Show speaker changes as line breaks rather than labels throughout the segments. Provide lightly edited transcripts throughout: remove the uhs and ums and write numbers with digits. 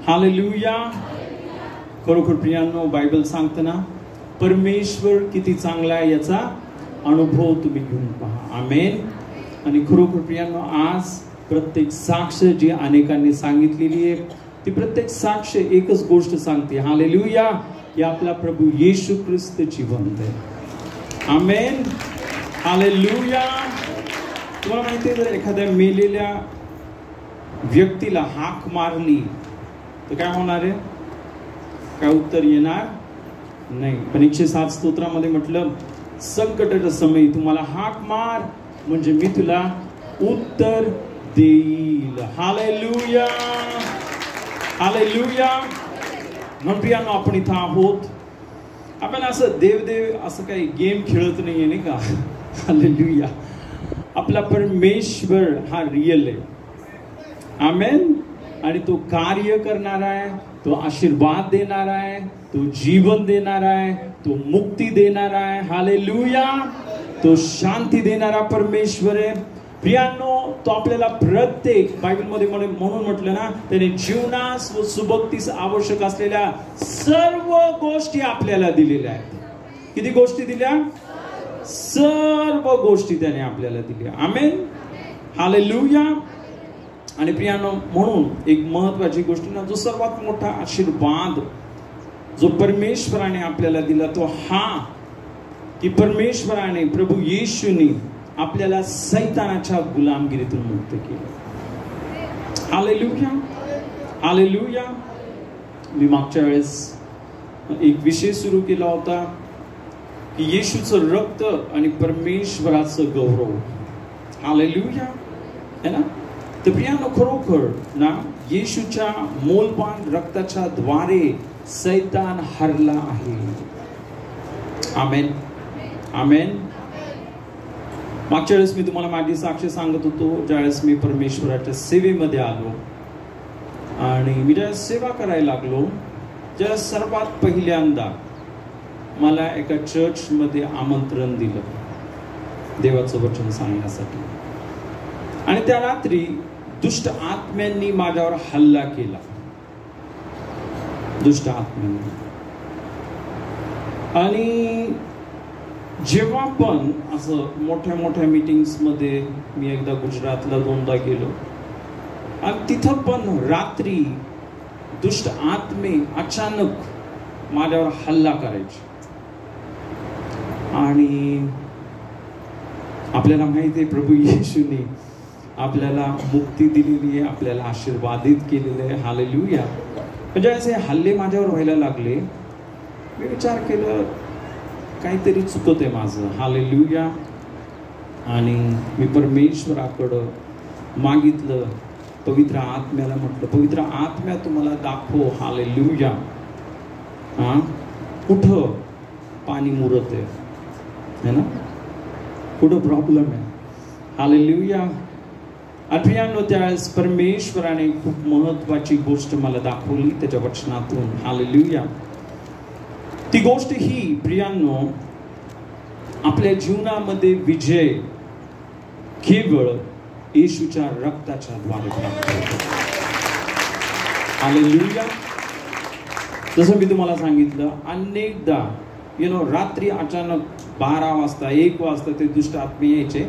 Hallelujah. खरोखर प्रियांनो, Bible सांगताना परमेश्वर किती चांगला आहे याचा अनुभव तुम्ही घेऊन पहा. आमेन. आणि खरोखर प्रियांनो, आज प्रत्येक साक्ष जी अनेकांनी सांगितलेली आहे ती प्रत्येक साक्ष एकच गोष्ट सांगते, हालेलुया, की आपला प्रभू येशू ख्रिस्त जिवंत आहे. आमेन. हालेलुया. तुम्हाला माहिती आहे, जर एखाद्या मेलेल्या व्यक्तीला हाक मारली तर काय होणार आहे? काय उत्तर येणार नाही. पण 107 स्तोत्रामध्ये म्हटलं, संकटाच्या समयी तुम्हाला हाक मार म्हणजे मी तुला उत्तर देईल. हालेलुया. हालेलुया. म्हणून प्रियांनो, आपण इथं आहोत. आपण असं देव असं काही गेम खेळत नाहीये, नाही का? हालेलुया. आपला परमेश्वर हा रिअल आहे. आमेन. आणि तो कार्य करणार आहे, तो आशीर्वाद देणार आहे, तो जीवन देणार आहे, तो मुक्ती देणार आहे. हालेलुया. तो शांती देणारा परमेश्वर आहे. प्रियांनो, तो आपल्याला प्रत्येक बायबलमध्ये म्हणून म्हटलं ना, त्याने जीवनास व सुबक्तीस आवश्यक असलेल्या सर्व गोष्टी आपल्याला दिलेल्या आहेत. किती गोष्टी दिल्या? सर्व गोष्टी त्याने आपल्याला दिल्या. आमेन. हालेलुया. आणि प्रियांनो, म्हणून एक महत्वाची गोष्ट ना, जो सर्वात मोठा आशीर्वाद जो परमेश्वराने आपल्याला दिला तो हा, की परमेश्वराने प्रभू येशूने आपल्याला सैतानाच्या गुलामगिरीतून मुक्त केलं. हालेलुया. हालेलुया. मी मागच्या वेळेस एक विषय सुरू केला होता की येशूचं रक्त आणि परमेश्वराचं गौरव. हालेलुया. है ना? तर प्रियांनो, खरोखर ना, येशूच्या मोलपान रक्ताच्या द्वारे सैतान हरला आहे. आमेन. आमेन. मागच्या वेळेस मी तुम्हाला माझी साक्ष सांगत होतो, ज्यावेळेस मी परमेश्वराच्या सेवेमध्ये आलो आणि मी ज्या सेवा करायला लागलो, ज्या सर्वात पहिल्यांदा मला एका चर्चमध्ये आमंत्रण दिलं देवाचं वचन सांगण्यासाठी. आणि त्या रात्री दुष्ट आत्म्यांनी माझ्यावर हल्ला केला. दुष्ट आत्म्यांनी. आणि जेव्हा पण असं मोठ्या मोठ्या मीटिंग्स मध्ये, मी एकदा गुजरातला 2दा गेलो आणि तिथं पण रात्री दुष्ट आत्मे अचानक माझ्यावर हल्ला करायचे. आणि आपल्याला माहिती आहे, प्रभू येशूने आपल्याला मुक्ती दिलेली आहे, आपल्याला आशीर्वादित केलेलं आहे. हालेलुया. म्हणजे असे हल्ले माझ्यावर व्हायला लागले. मी विचार केलं, काहीतरी चुकत आहे माझं. हालेलुया. आणि मी परमेश्वराकडं मागितलं, पवित्र आत्म्याला म्हटलं, पवित्र आत्म्या तुम्हाला दाखव. हालेलुया. कुठं पाणी मुरत आहे ना, कुठं प्रॉब्लेम आहे. हालेलुया. प्रियांनो, त्यावेळेस परमेश्वराने खूप महत्वाची गोष्ट मला दाखवली त्याच्या वचनातून. हालेलुया. ती गोष्ट ही प्रियांनो, आपल्या जीवनामध्ये विजय केवळ येशूच्या रक्ताच्या द्वारे प्राप्त होतो. हालेलुया. जसं मी तुम्हाला सांगितलं, अनेकदा रात्री अचानक 12 वाजता 1 वाजता ते दुष्ट आत्मे यायचे.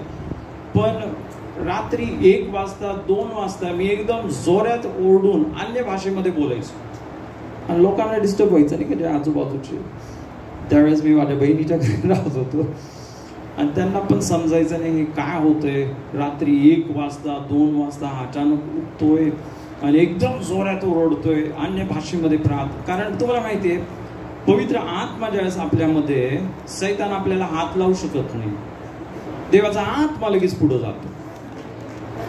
पण रात्री 1 वाजता 2 वाजता मी एकदम जोरात ओरडून अन्य भाषेमध्ये बोलायचो आणि लोकांना डिस्टर्ब व्हायचं नाही का, जे आजूबाजूचे. त्यावेळेस मी माझ्या बहिणीच्या घरी राहत होतो आणि त्यांना पण समजायचं नाही हे काय होतंय. रात्री 1 वाजता 2 वाजता अचानक उठतोय आणि एकदम जोरात ओरडतोय अन्य भाषेमध्ये कारण तुम्हाला माहिती आहे, पवित्र आत्मा ज्यावेळेस आपल्यामध्ये, सैतान आपल्याला हात लावू शकत नाही. देवाचा आत्मा लगेच पुढे जातो.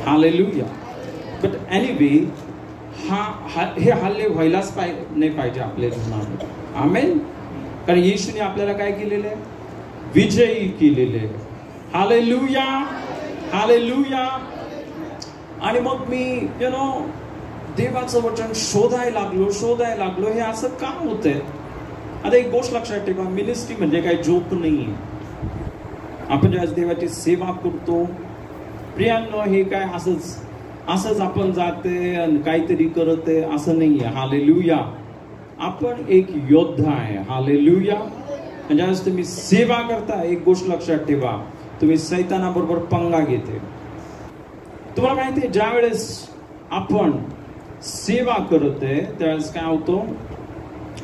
हालेलुया. बट एनिवे, हे हल्ले व्हायलाच नाही पाहिजे आपल्या जीवनामध्ये. आमेन. कारण येशूने आपल्याला काय केलेलं आहे? विजयी केलेले आहे. हालेलुया. हालेलुया. आणि मग मी देवाचं वचन शोधायला लागलो हे असं का होतंय. आता एक गोष्ट लक्षात ठेवा, मिनिस्ट्री म्हणजे काही जोक नाहीये. आपण ज्यावेळेस देवाची सेवा करतो प्रियांनो, हे काय असंच असंच आपण जाते आणि काहीतरी करते असं नाहीये. हालेलुया. आपण एक योद्धा आहे. हालेलुया. ज्यावेळेस तुम्ही सेवा करता, एक गोष्ट लक्षात ठेवा, तुम्ही सैतानाबरोबर पंगा घेते. तुम्हाला माहिती आहे, ज्या वेळेस आपण सेवा करते त्यावेळेस काय होतो,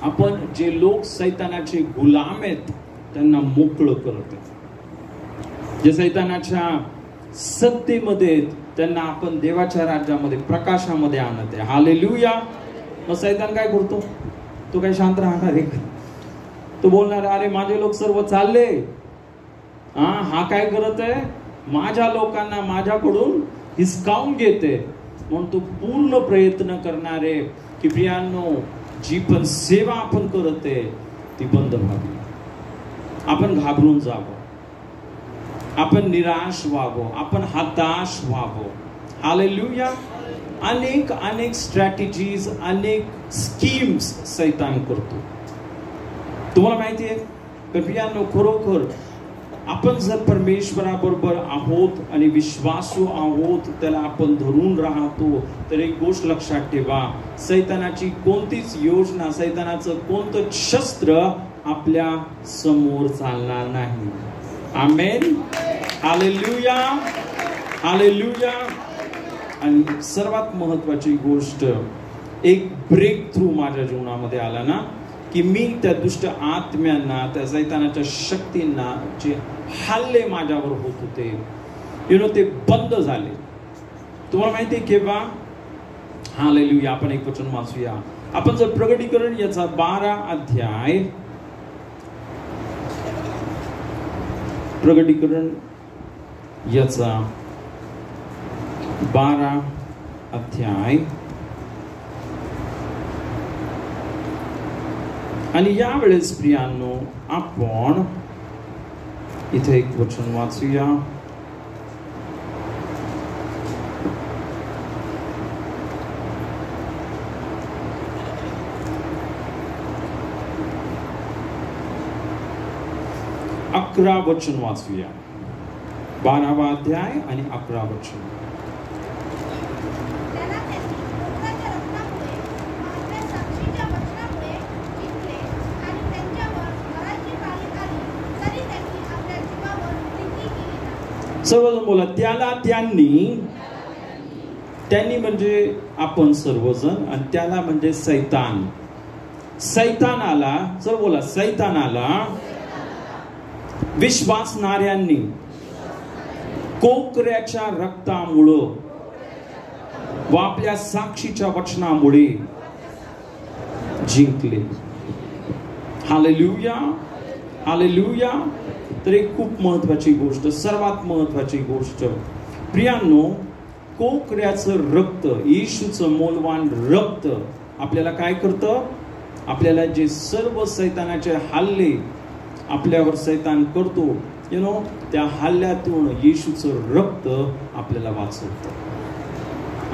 आपण जे लोक सैतानाचे गुलाम आहेत त्यांना मोकळं करते. जे सैतानाच्या सत्तेमध्ये त्यांना आपण देवाच्या राज्यामध्ये, प्रकाशामध्ये आणते. हालेलुया. मग सैतान काय करतो, तो काय शांत राहणार आहे? तो बोलणार, अरे माझे लोक सर्व चालले, हा काय करत आहे, माझ्या लोकांना माझ्याकडून हिसकावून घेते. म्हणून तो पूर्ण प्रयत्न करणारे की प्रियांनो, जी पण सेवा आपण करते ती बंद व्हावी. आपण घाबरून जावं, आपण निराश व्हावं, आपण हताश व्हावं. हालेलुया. अनेक स्ट्रॅटेजीज, अनेक स्कीम्स सैतान करतो. तुम्हाला माहिती आहे, प्रियांनो, खरोखर आपण जर परमेश्वराबरोबर आहोत आणि विश्वासू आहोत, त्याला आपण धरून राहतो, तर एक गोष्ट लक्षात ठेवा, सैतानाची कोणतीच योजना, सैतानाचं कोणतं शस्त्र आपल्या समोर चालणार नाही. आमेन. हालेलुया. हालेलुया. आणि सर्वात महत्वाची गोष्ट, एक ब्रेक थ्रू माझ्या जीवनामध्ये आला ना, की मी त्या दुष्ट आत्म्यांना, त्या सैतानाच्या शक्तींना जे हल्ले माझ्यावर होत होते, ते बंद झाले. तुम्हाला माहिती आहे केव्हा? हालेलुया. आपण एक वचन वाचूया. आपण जर प्रकटीकरण याचा 12 अध्याय, प्रकटीकरण याचा 12 अध्याय, आणि यावेळेस प्रियांनो आपण इथे एक वचन वाचूया. अकरा वचन वाचूया. 12वा अध्याय आणि 11 वचन. सर्वजण बोला, त्याला त्यांनी म्हणजे आपण सर्वजण, आणि त्याला म्हणजे सैतान. सैतानाला, सर्व बोला, सैतानाला विश्वासणाऱ्यांनी कोकऱ्याच्या रक्तामुळं व आपल्या साक्षीच्या वचनामुळे जिंकले. हालेलुया. हालेलुया. तर एक खूप महत्वाची गोष्ट, सर्वात महत्वाची गोष्ट प्रियांनो, कोकऱ्याचं रक्त, येशूचं मौल्यवान रक्त आपल्याला काय करतं? आपल्याला जे सर्व सैतानाचे हल्ले आपल्यावर सैतान करतो, त्या हल्ल्यातून येशूचं रक्त आपल्याला वाचवतं.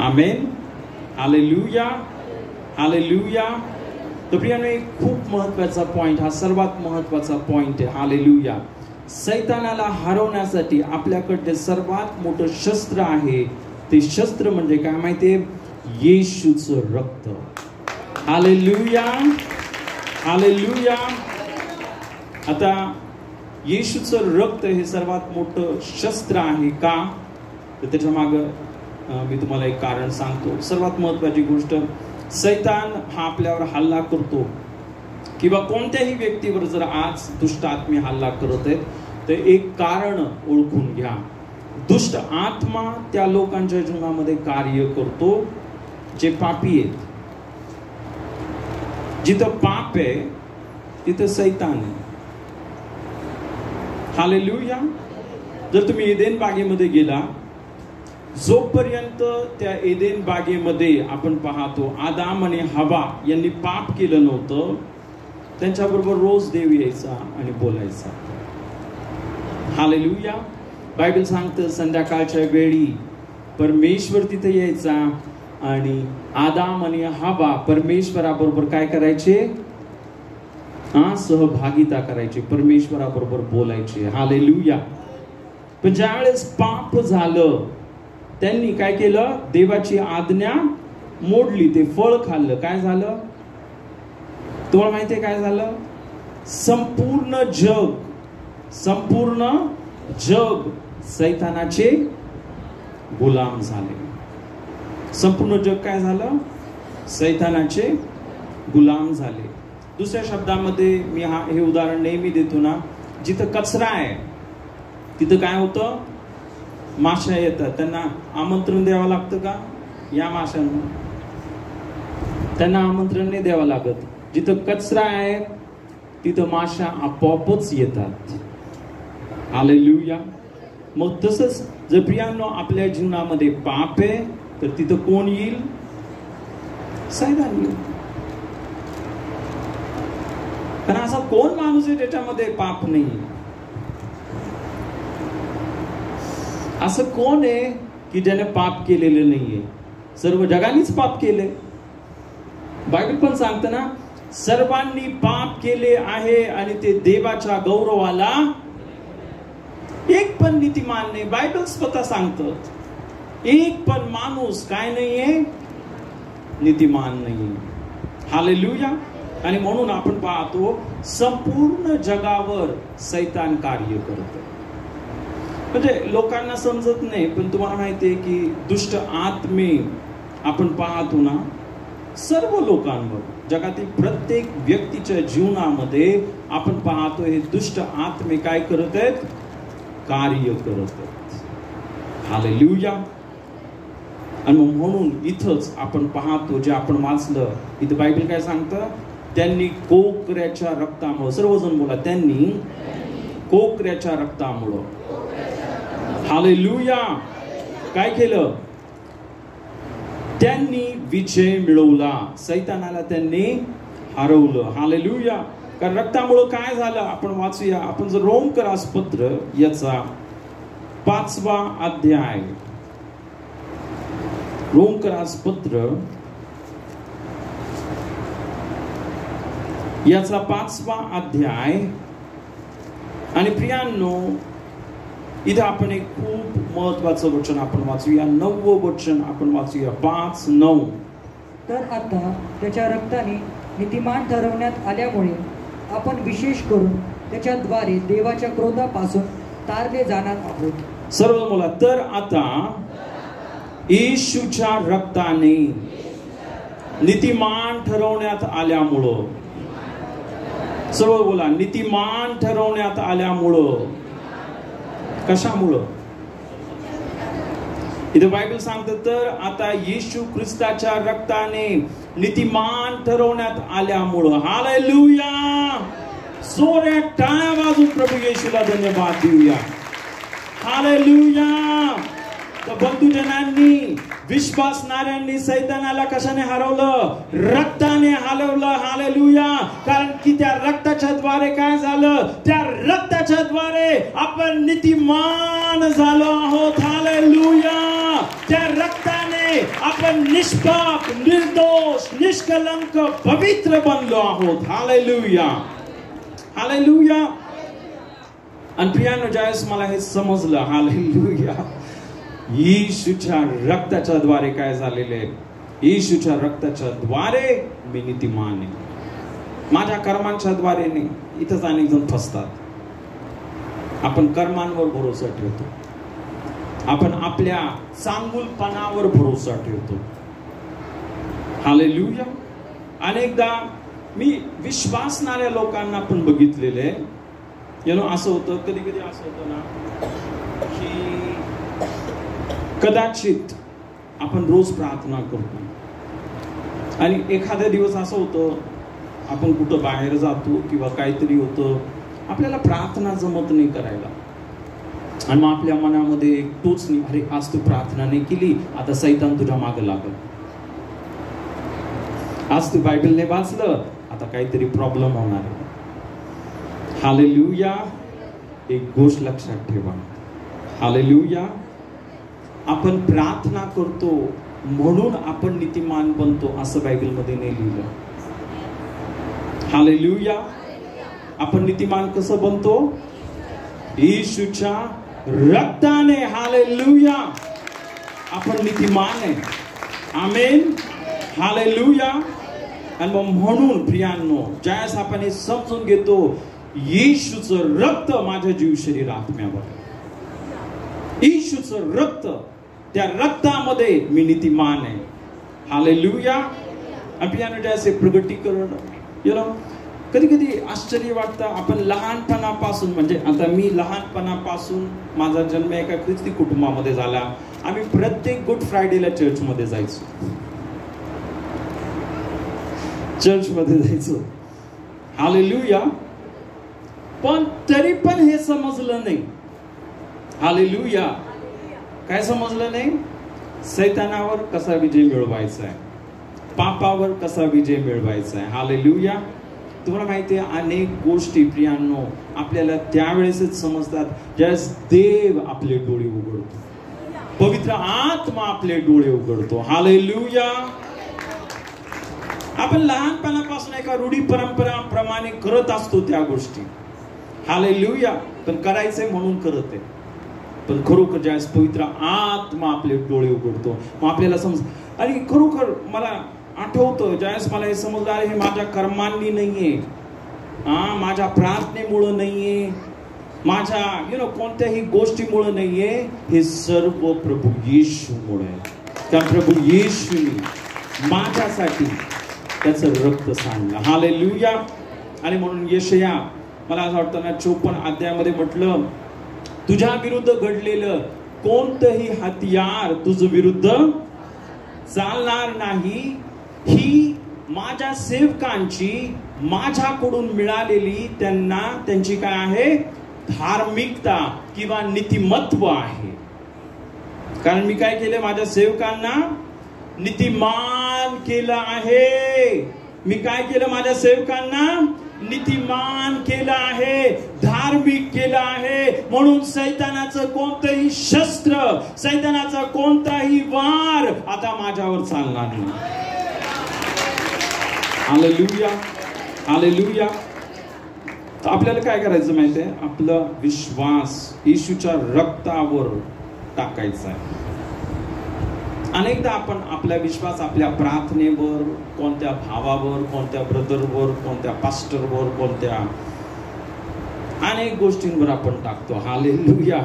आमेन. हालेलुया. हालेलुया. तर प्रियांनो, एक खूप महत्वाचा पॉइंट, हा सर्वात महत्वाचा पॉइंट आहे. हालेलुया. सैतानाला हरवण्यासाठी आपल्याकडे सर्वात मोठं शस्त्र आहे. ते शस्त्र म्हणजे काय माहितीये? येशूचं रक्त. हालेलुया. हालेलुया. आता येशूचं रक्त हे सर्वात मोठं शस्त्र आहे का? तर त्याच्या मागं मी तुम्हाला एक कारण सांगतो. सर्वात महत्वाची गोष्ट, सैतान हा आपल्यावर हल्ला करतो किंवा कोणत्याही व्यक्तीवर जर आज दुष्ट आत्मे हल्ला करत आहेत, तर एक कारण ओळखून घ्या. दुष्ट आत्मा त्या लोकांच्या जीवनामध्ये कार्य करतो जे पापी आहेत. जिथं पाप आहे तिथं सैतान आहे. हालेलुया. जर तुम्ही एदेन बागेमध्ये गेला, जोपर्यंत त्या एदेन बागेमध्ये आपण पाहतो आदाम आणि हवा यांनी पाप केलं नव्हतं, त्यांच्याबरोबर रोज देव यायचा आणि बोलायचा. हालेलुया. बायबल सांगतं संध्याकाळच्या वेळी परमेश्वर तिथे यायचा आणि आदाम आणि हवा परमेश्वराबरोबर काय करायचे? सहभागिता करायची, परमेश्वराबरोबर बोलायचे. हालेलुया. पण ज्यावेळेस पाप झालं त्यांनी काय केलं? देवाची आज्ञा मोडली, ते फळ खाल्लं. काय झालं तुम्हाला माहितीये काय झालं? संपूर्ण जग सैतानाचे गुलाम झाले. संपूर्ण जग काय झालं? सैतानाचे गुलाम झाले. दुसऱ्या शब्दामध्ये मी हे उदाहरण नेहमी देतो ना, जिथं कचरा आहे तिथं काय होतं? माशा येतात. त्यांना आमंत्रण द्यावं लागतं का? या माशांना त्यांना आमंत्रण नाही द्यावं लागत. जिथं कचरा आहे तिथं माशा आपोआपच येतात. हालेलुया. मग तसंच जर प्रियांनो आपल्या जीवनामध्ये पाप आहे तर तिथं कोण येईल? सैतान येईल. कारण असा कोण माणूस आहे ज्याच्यामध्ये पाप नाही? असं कोण आहे की ज्याने पाप केलेलं नाहीये? सर्व जगानेच पाप केले. बायबल पण सांगतं ना, सर्वांनी पाप केले आहे आणि ते देवाच्या गौरवाला एक पण नीतिमान नाही. बायबल स्वतः सांगतं एक पण माणूस काय नाहीये? नीतिमान नाही. हालेलुया. आणि म्हणून आपण पाहतो संपूर्ण जगावर सैतान कार्य करतो. म्हणजे लोकांना समजत नाही, पण तुम्हाला माहितीये की दुष्ट आत्मे आपण पाहतो ना सर्व लोकांवर, जगातील प्रत्येक व्यक्तीच्या जीवनामध्ये आपण पाहतो हे दुष्ट आत्मे काय करत आहेत? कार्य करत आहेत. हालेलुया. आणि म्हणून इथंच आपण पाहतो, जे आपण वाचलं इथं बायबल काय सांगतं? त्यांनी कोकऱ्याच्या रक्तामुळे, सर्वजण बोला, त्यांनी कोकऱ्याच्या रक्तामुळे, हालेलुया, काय केलं? त्यांनी विजय मिळवला. सैतानाला त्यांनी हरवलं. हालेलुया. कारण रक्तामुळे काय झालं आपण वाचूया. आपण जर रोमकरास पत्र याचा 5वा अध्याय, रोमकरास पत्र याचा 5वा अध्याय, आणि प्रियांनो इथं आपण एक खूप महत्वाचं वचन आपण वाचूया. 9वं वचन आपण वाचूया. 5:9.
तर आता त्याच्या रक्ताने नीतिमान ठरवण्यात आल्यामुळे आपण विशेष करून त्याच्याद्वारे देवाच्या क्रोधापासून तारले जाणार आहोत.
सर्व बोला. तर आता येशूच्या रक्ताने नीतिमान ठरवण्यात आल्यामुळं, सर्व बोला, नीतिमान ठरवण्यात आल्यामुळं. कशामुळं? इथे बायबल सांगतं तर आता येशू ख्रिस्ताच्या रक्ताने नीतिमान ठरवण्यात आल्यामुळं. हालेलुया. जोरात टाळ्या वाजवून प्रभू येशूला धन्यवाद देऊया. हालेलुया. तर बंधुजनांनी, विश्वासणाऱ्यांनी सैतानाला कशाने हरवलं? रक्ताने हरवलं. हालेलुया. कारण की त्या रक्ताच्या द्वारे काय झालं? त्या रक्ताच्या द्वारे आपण नीतिमान झालो आहोत. हालेलुया. त्या रक्ताने आपण निष्पाप, निर्दोष, निष्कलंक, पवित्र बनलो आहोत. हालेलुया. हालेलुया. आणि प्रियांनो, ज्यावेळेस मला हे समजलं, हालेलुया, येशूच्या रक्ताच्या द्वारे काय झालेले? येशूच्या रक्ताच्या द्वारे मी नीतिमान आहे. माझ्या कर्मांच्या द्वारे नाही. इथंच अनेक जण फसतात. आपण कर्मांवर भरोसा ठेवतो, आपण आपल्या चांगुलपणावर भरोसा ठेवतो. हालेलुया. अनेकदा मी विश्वासणाऱ्या लोकांना पण बघितलेले, असं होतं, कधी कधी असं होतं ना की कदाचित आपण रोज प्रार्थना करतो आणि एखाद्या दिवस असं होतं आपण कुठं बाहेर जातो किंवा काहीतरी होतं, आपल्याला प्रार्थना जमत नाही करायला, आणि मग आपल्या मनामध्ये एक टोचणी, अरे आज तू प्रार्थना नाही केली, आता सैतान तुझ्या मागे लागल. आज तू बायबल नाही वाचलं, आता काहीतरी प्रॉब्लेम होणार आहे. हालेलुया. एक गोष्ट लक्षात ठेवा. हालेलुया. आपण प्रार्थना करतो म्हणून आपण नीतिमान बनतो असं बायबल मध्ये नाही लिहिलं. हालेलुया. आपण नीतिमान कसं बनतो? येशूच्या रक्ताने. हालेलुया. आपण नीतिमान आहे. आमेन, हालेलुया. आणि मग म्हणून प्रियांनो, ज्यावेळेस आपण हे समजून घेतो, येशूचं रक्त माझ्या जीव शरीर आत्म्यावर, येशूचं रक्त, त्या रक्तामध्ये मी नीतिमान आहे. हालेलुया. आणि प्रियांनो, ज्याचे प्रगटीकरण, कधी कधी आश्चर्य वाटतं. आपण लहानपणापासून, म्हणजे आता मी लहानपणापासून, माझा जन्म एका ख्रिस्ती कुटुंबामध्ये झाला. आम्ही प्रत्येक गुड फ्रायडेला चर्चमध्ये जायचो, चर्चमध्ये जायचो. हालेलुया. पण तरी पण हे समजलं नाही. हालेलुया. काय समजलं नाही? सैतानावर कसा विजय मिळवायचा आहे, पापावर कसा विजय मिळवायचा आहे. हालेलुया. तुम्हाला माहिती आहे, अनेक गोष्टी प्रियांनो आपल्याला त्यावेळेसच समजतात ज्यावेळेस देव आपले डोळे उघडतो, पवित्र आत्मा आपले डोळे उघडतो. हालेलुया. आपण लहानपणापासून एका रूढी परंपराप्रमाणे करत असतो त्या गोष्टी. हालेलुया. पण करायचंय म्हणून करत आहे. पण खरोखर ज्यावेळेस पवित्र आत्मा आपले डोळे उघडतो, मग आपल्याला समज. आणि खरोखर मला आठवतं, ज्यावेळेस मला हे समजलं, हे माझ्या कर्मांनी नाहीये, माझ्या प्रार्थनेमुळं नाहीये, माझ्या कोणत्याही गोष्टीमुळे नाहीये, हे सर्व प्रभू येशूमुळे. त्या प्रभू येशूने माझ्यासाठी त्याचं रक्त सांडलं. हालेलुया. आणि म्हणून यशया, मला असं वाटतं ना, 54 अध्यायामध्ये म्हटलं, तुझ्या विरुद्ध घडलेलं कोणतंही हत्यार तुझ विरुद्ध चालणार नाही. ही माझ्या सेवकांची माझ्याकडून मिळालेली त्यांची काय आहे, धार्मिकता किंवा नीतिमत्व आहे. कारण मी काय केलं, माझ्या सेवकांना नीतिमान केलं आहे. मी काय केलं, माझ्या सेवकांना नीतिमान केलं आहे, धार्मिक केलं आहे. म्हणून सैतानाचं कोणतंही शस्त्र, सैतानाचा कोणताही वार आता माझ्यावर चालणार नाही. हालेलुया. हालेलुया. तर आपल्याला काय करायचं माहिती आहे, आपला विश्वास येशूच्या रक्तावर टाकायचा आहे. अनेकदा आपण आपला विश्वास आपल्या प्रार्थनेवर, कोणत्या भावावर, कोणत्या ब्रदरवर, कोणत्या पास्टरवर, कोणत्या अनेक गोष्टींवर आपण टाकतो. हालेलुया.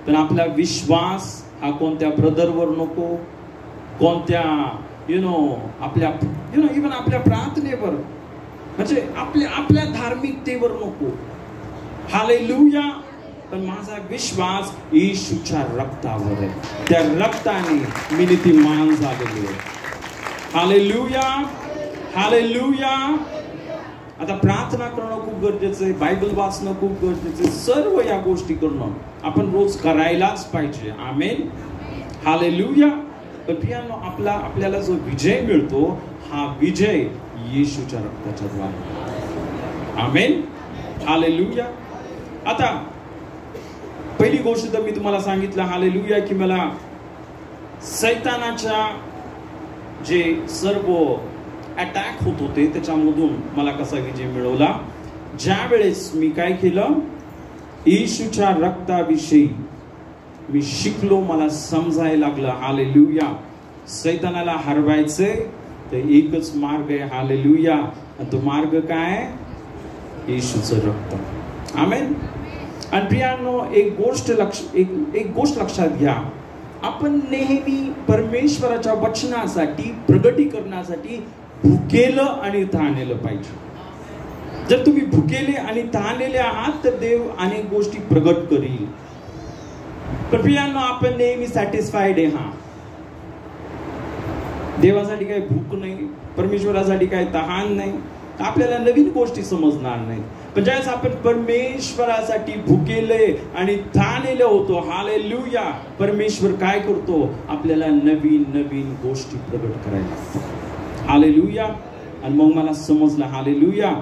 पण आपला विश्वास हा कोणत्या ब्रदरवर नको, कोणत्या आपल्या इव्हन आपल्या प्रार्थनेवर, म्हणजे आपल्या धार्मिकतेवर नको. हालेलुया. पण माझा विश्वास येशूच्या रक्तावर आहे. त्या रक्ताने मी नीतिमान झालेलो आहे. हालेलुया. हालेलुया. आता प्रार्थना करणं खूप गरजेचं आहे, बायबल वाचणं खूप गरजेचं आहे. सर्व या गोष्टी करणं आपण रोज करायलाच पाहिजे. आमेन. हालेलुया. पण प्रियांनो, आपल्याला जो विजय मिळतो, हा विजय येशूच्या रक्ताच्या द्वारे. आमेन. हालेलुया. आता पहिली गोष्ट तर मी तुम्हाला सांगितलं, हालेलुया, की मला सैतानाच्या जे सर्व अटॅक होत होते त्याच्यामधून मला कसा विजय मिळवला. ज्या वेळेस मी काय केलं, येशूच्या रक्ताविषयी मी शिकलो, मला समजायला लागलं. हालेलुया. सैतानाला हरवायचे तर एकच मार्ग आहे. हालेलुया. आणि तो मार्ग काय? येशूचं रक्त. आमेन. आणि प्रियांनो, एक गोष्ट लक्षात घ्या, आपण नेहमी परमेश्वराच्या वचनासाठी, प्रगटीकरणासाठी भुकेलं आणि तहानलेलं पाहिजे. जर तुम्ही भुकेले आणि तहानलेले आहात तर देव अनेक गोष्टी प्रगट करील. पण प्रियांनो, आपण नेहमी सॅटिस्फाईड आहे. हा देवासाठी काही भूक नाही, परमेश्वरासाठी काही तहान नाही, आपल्याला नवीन गोष्टी समजणार नाही. पण ज्यावेळेस आपण परमेश्वरासाठी भुकेले आणि तहानलेले होतो, हालेलुया, परमेश्वर काय करतो, आपल्याला नवीन नवीन गोष्टी प्रगट करायला लागतात. हालेलुया. आणि मग मला समजलं, हालेलुया,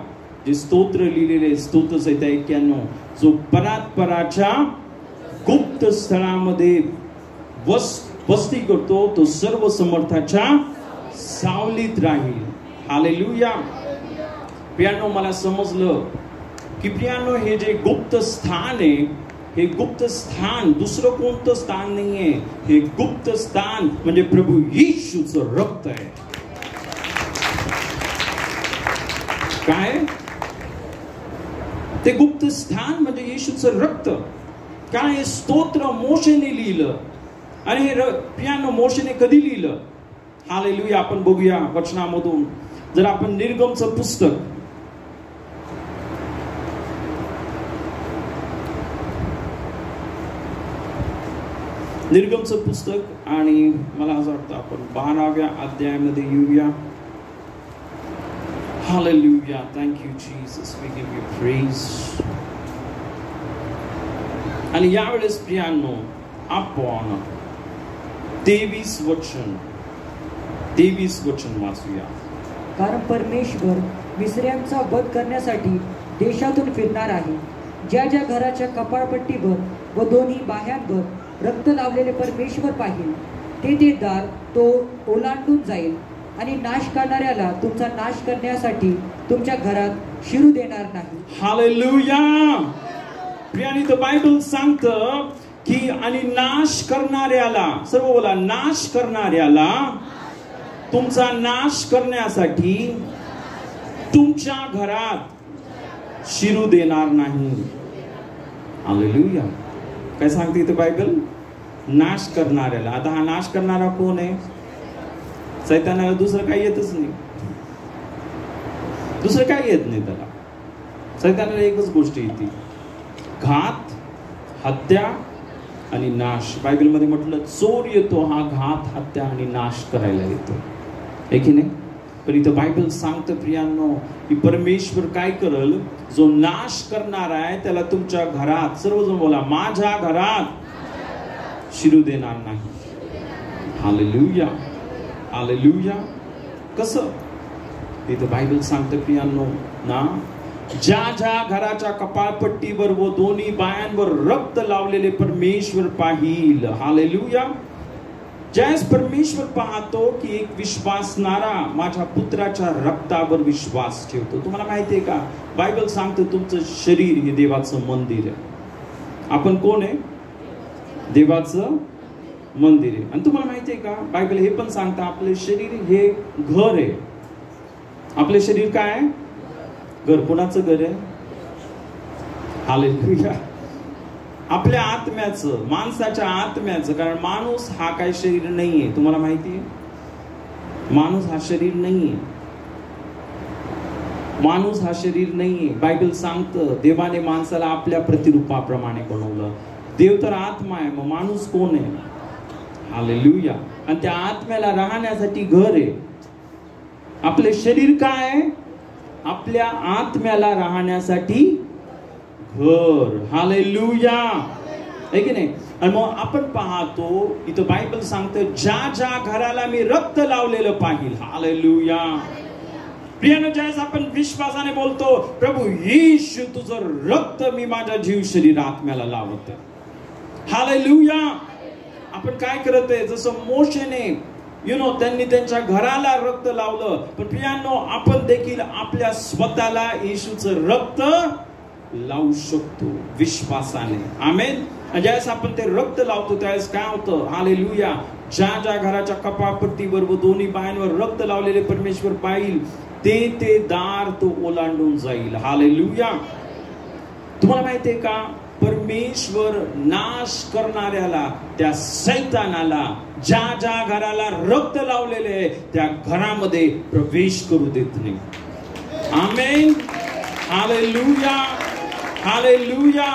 जे स्तोत्र लिहिलेले स्तोत्र संहिता 91, जो परात्पराच्या गुप्त स्थळामध्ये वस्ती करतो, तो सर्व समर्थाच्या सावलीत राहील. हालेलुया. प्रियांनो, मला समजलं की प्रियांनो, हे जे गुप्त स्थान आहे हे गुप्त स्थान दुसरं कोणतं स्थान नाहीये. हे गुप्त स्थान म्हणजे प्रभू येशूचं रक्त आहे. काय ते गुप्त स्थान म्हणजे येशूचं रक्त. काय हे स्तोत्र मोशेने लिहिलं आणि हे प्रियांनो मोशेने कधी लिहिलं? हालेलुया. आपण बघूया वचनामधून. जर आपण निर्गमचं पुस्तक आणि मला असं वाटतं आपण 12व्या अध्यायामध्ये येऊया. Hallelujah. Thank you Jesus. We give you praise. आणि यावेळेस प्रियांनो आपण 23 वचन वाचूया.
कारण परमेश्वर मिस्र्यांचा वध करण्यासाठी देशातून फिरणार आहे. ज्या ज्या घराच्या कपाळपट्टीवर व दोन्ही बाह्यांवर रक्त लावलेले परमेश्वर पाहिल ते दार तो ओलांडून जाईल आणि नाश करणाऱ्याला तुमचा नाश करण्यासाठी तुमच्या घरात शिरू देणार नाही.
हालेलुया. प्रियानी तर बायबल सांगतं की आणि नाश करणाऱ्याला, सर्व बोला, नाश करणाऱ्याला तुमचा नाश करण्यासाठी तुमच्या घरात शिरू देणार नाही. हालेलुया. काय सांगते इथे बायबल? नाश करणाऱ्याला. आता हा नाश करणारा कोण आहे? सैतानाला दुसरं काही येतच नाही. दुसरं काही येत नाही त्याला. सैतानाला एकच गोष्ट येते, घात, हत्या आणि नाश. बायबलमध्ये म्हटलं चोर येतो हा घात, हत्या आणि नाश करायला येतो, आहे की नाही? पण इथं बायबल सांगतं प्रियांनो की परमेश्वर काय करल? जो नाश करणार आहे त्याला तुमच्या घरात, सर्वजण बोला, माझ्या घरात शिरू देणार नाही. हालेलुया. हालेलुया. कसं? इथं बायबल सांगतं प्रियांनो ना, ज्या ज्या घराच्या कपाळपट्टीवर व दोन्ही बायांवर रक्त लावलेले परमेश्वर पाहिल. हालेलुया. ज्यास परमेश्वर पाहतो की एक विश्वासणारा माझ्या पुत्राच्या रक्तावर विश्वास ठेवतो. तुम्हाला माहिती आहे का, बायबल सांगतं तुमचं शरीर हे देवाचं मंदिर आहे. आपण कोण आहे? देवाचं मंदिर आहे. आणि तुम्हाला माहिती आहे का, बायबल हे पण सांगतं आपले शरीर हे घर आहे. आपले शरीर काय आहे? घर. कोणाचं घर आहे? हालेलुया. आपल्या आत्म्याचं, माणसाच्या आत्म्याचं. कारण माणूस हा काही शरीर नाहीये. तुम्हाला माहिती आहे, माणूस हा शरीर नाहीये. माणूस हा शरीर नाहीये. बायबल सांगतं देवाने माणसाला आपल्या प्रतिरूपाप्रमाणे बनवलं. देव तर आत्मा आहे, मग माणूस कोण आहे? हालेलुया. आणि त्या आत्म्याला राहण्यासाठी घर आहे. आपले शरीर काय आहे? आपल्या आत्म्याला राहण्यासाठी घर. हालेलुया. आहे की नाही? आणि मग आपण पाहतो इथं बायबल सांगतं ज्या ज्या घराला मी रक्त लावलेलं पाहिल. हालेलुया. प्रियानो, ज्यावेळेस आपण विश्वासाने बोलतो प्रभू येशू तुझं रक्त मी माझ्या जीव शरीर आत्म्याला लावत. हालेलुया. आपण काय करत आहे? जसं मोशेने त्यांनी त्यांच्या घराला रक्त लावलं, पण प्रियांनो आपण देखील आपल्या स्वतःला येशूचं रक्त लावू शकतो विश्वासाने. आमेन. ज्यावेळेस आपण ते रक्त लावतो त्यावेळेस काय होतं? हालेलुया. ज्या ज्या घराच्या कपाळपट्टीवर व दोन्ही बायांवर रक्त लावलेले परमेश्वर पाहिल ते दार तो ओलांडून जाईल. हालेलुया. तुम्हाला माहितीये का, परमेश्वर नाश करणाऱ्याला, त्या सैतानाला, ज्या ज्या घराला रक्त लावलेले आहे त्या घरामध्ये प्रवेश करू देत नाही. आमेन. हालेलुया. हालेलुया.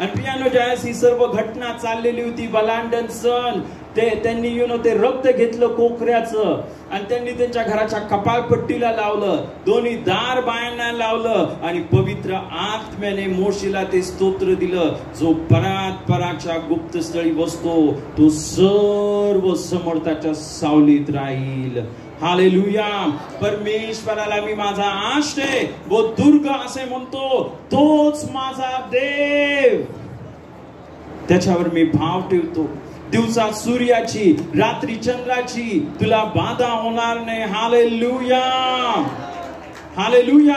आणि प्रियानो, ज्यावेळेस ही सर्व घटना चाललेली होती, बलांडन सण, त्यांनी ते रक्त घेतलं कोकऱ्याचं आणि त्यांनी त्यांच्या घराच्या कपाळपट्टीला लावलं, दोन्ही दार बायांना लावलं आणि पवित्र आत्म्याने मोशेला ते स्तोत्र दिलं, जो परात्पराच्या गुप्त स्थळी बसतो तो सर्व समर्थाच्या सावलीत राहील. हालेलुया. परमेश्वराला मी माझा आश्रय व दुर्ग असे म्हणतो, तोच माझा देव, त्याच्यावर मी भाव ठेवतो. दिवसा सूर्याची, रात्री चंद्राची तुला बाधा होणार नाही. हालेलुया. हालेलुया.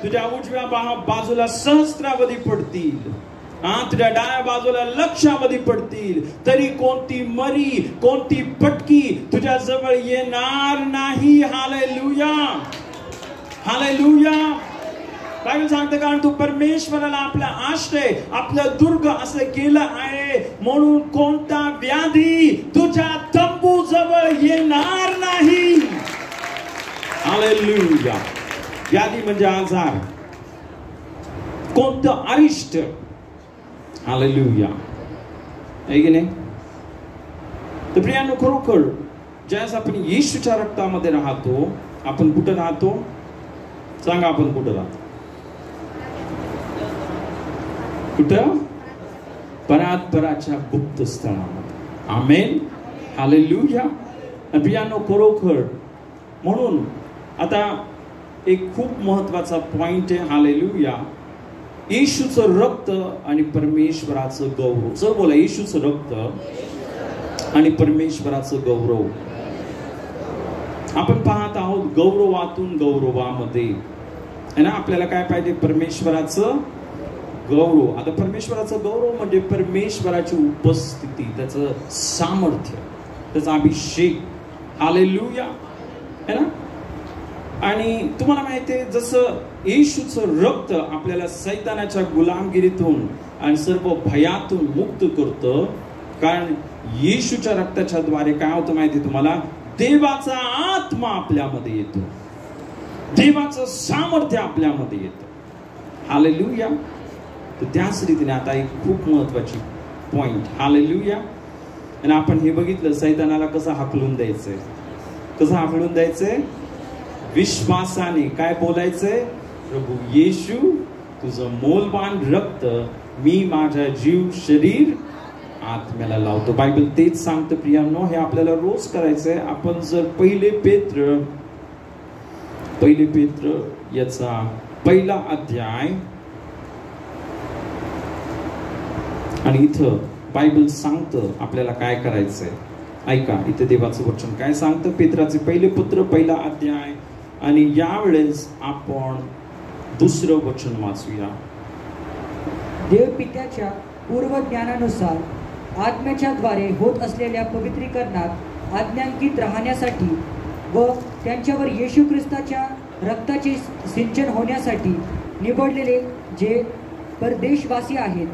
तुझ्या उजव्या बाजूला सहस्रावधी पडतील तुझ्या डाव्या बाजूला लक्षामध्ये पडतील तरी कोणती मरी कोणती पटकी तुझ्या जवळ येणार नाही. Hallelujah, hallelujah. बायबल सांगते कारण तू परमेश्वराला आपला आश्रय आपलं दुर्ग असं केलं आहे म्हणून कोणता व्याधी तुझ्या तंबू जवळ येणार नाही. हालेलुया. व्याधी म्हणजे आजार, कोणतं अरिष्ट. हालेलुया, आहे की नाही? तर प्रियांनो, खरोखर ज्यावेळेस आपण येशूच्या रक्तामध्ये राहतो, आपण कुठं राहतो? सांगा, आपण कुठं राहतो? कुठं? परात्पराच्या गुप्त स्थळामध्ये. आमेन, हालेलुया. प्रियांनो, खरोखर म्हणून आता एक खूप महत्वाचा पॉइंट आहे. हालेलुया. येशूचं रक्त आणि परमेश्वराचं गौरव. जर बोला, येशूचं रक्त आणि परमेश्वराचं गौरव. आपण पाहत आहोत गौरवातून गौरवामध्ये, है ना? आपल्याला काय पाहिजे? परमेश्वराचं गौरव. आता परमेश्वराचं गौरव म्हणजे परमेश्वराची उपस्थिती, त्याचं सामर्थ्य, त्याचा अभिषेक. हालेलुया, है ना? आणि तुम्हाला माहिती आहे, जसं येशूचं रक्त आपल्याला सैतानाच्या गुलामगिरीतून आणि सर्व भयातून मुक्त करतं, कारण येशूच्या रक्ताच्या द्वारे काय होतं माहिती तुम्हाला? देवाचा आत्मा आपल्यामध्ये येतो, देवाचं सामर्थ्य आपल्यामध्ये येतं. हालेलुया. तर त्याच रीतीने आता एक खूप महत्वाची पॉइंट. हालेलुया. आणि आपण हे बघितलं, सैतानाला कसं हाकलून द्यायचंय. कसं हाकलून द्यायचंय? विश्वासाने. काय बोलायचंय? प्रभू येशू, तुझं मोलवान रक्त मी माझा जीव शरीर आत्म्याला लावतो. बायबल तेच सांगतं प्रियांनो. हे आपल्याला रोज करायचंय. आपण जर पहिले पेत्र याचा 1 अध्याय, आणि इथं बायबल सांगतं आपल्याला काय करायचंय. ऐका, इथे देवाचं वचन काय सांगतं. पेत्राचे पहिले पत्र 1 अध्याय, आणि यावेळेस आपण 2 वचन वाचूया.
देवपित्याच्या पूर्व ज्ञानानुसार आत्म्याच्या द्वारे होत असलेल्या पवित्रीकरणात आज्ञांकित राहण्यासाठी व त्यांच्यावर येशू ख्रिस्ताच्या रक्ताचे सिंचन होण्यासाठी निवडलेले जे परदेशवासी आहेत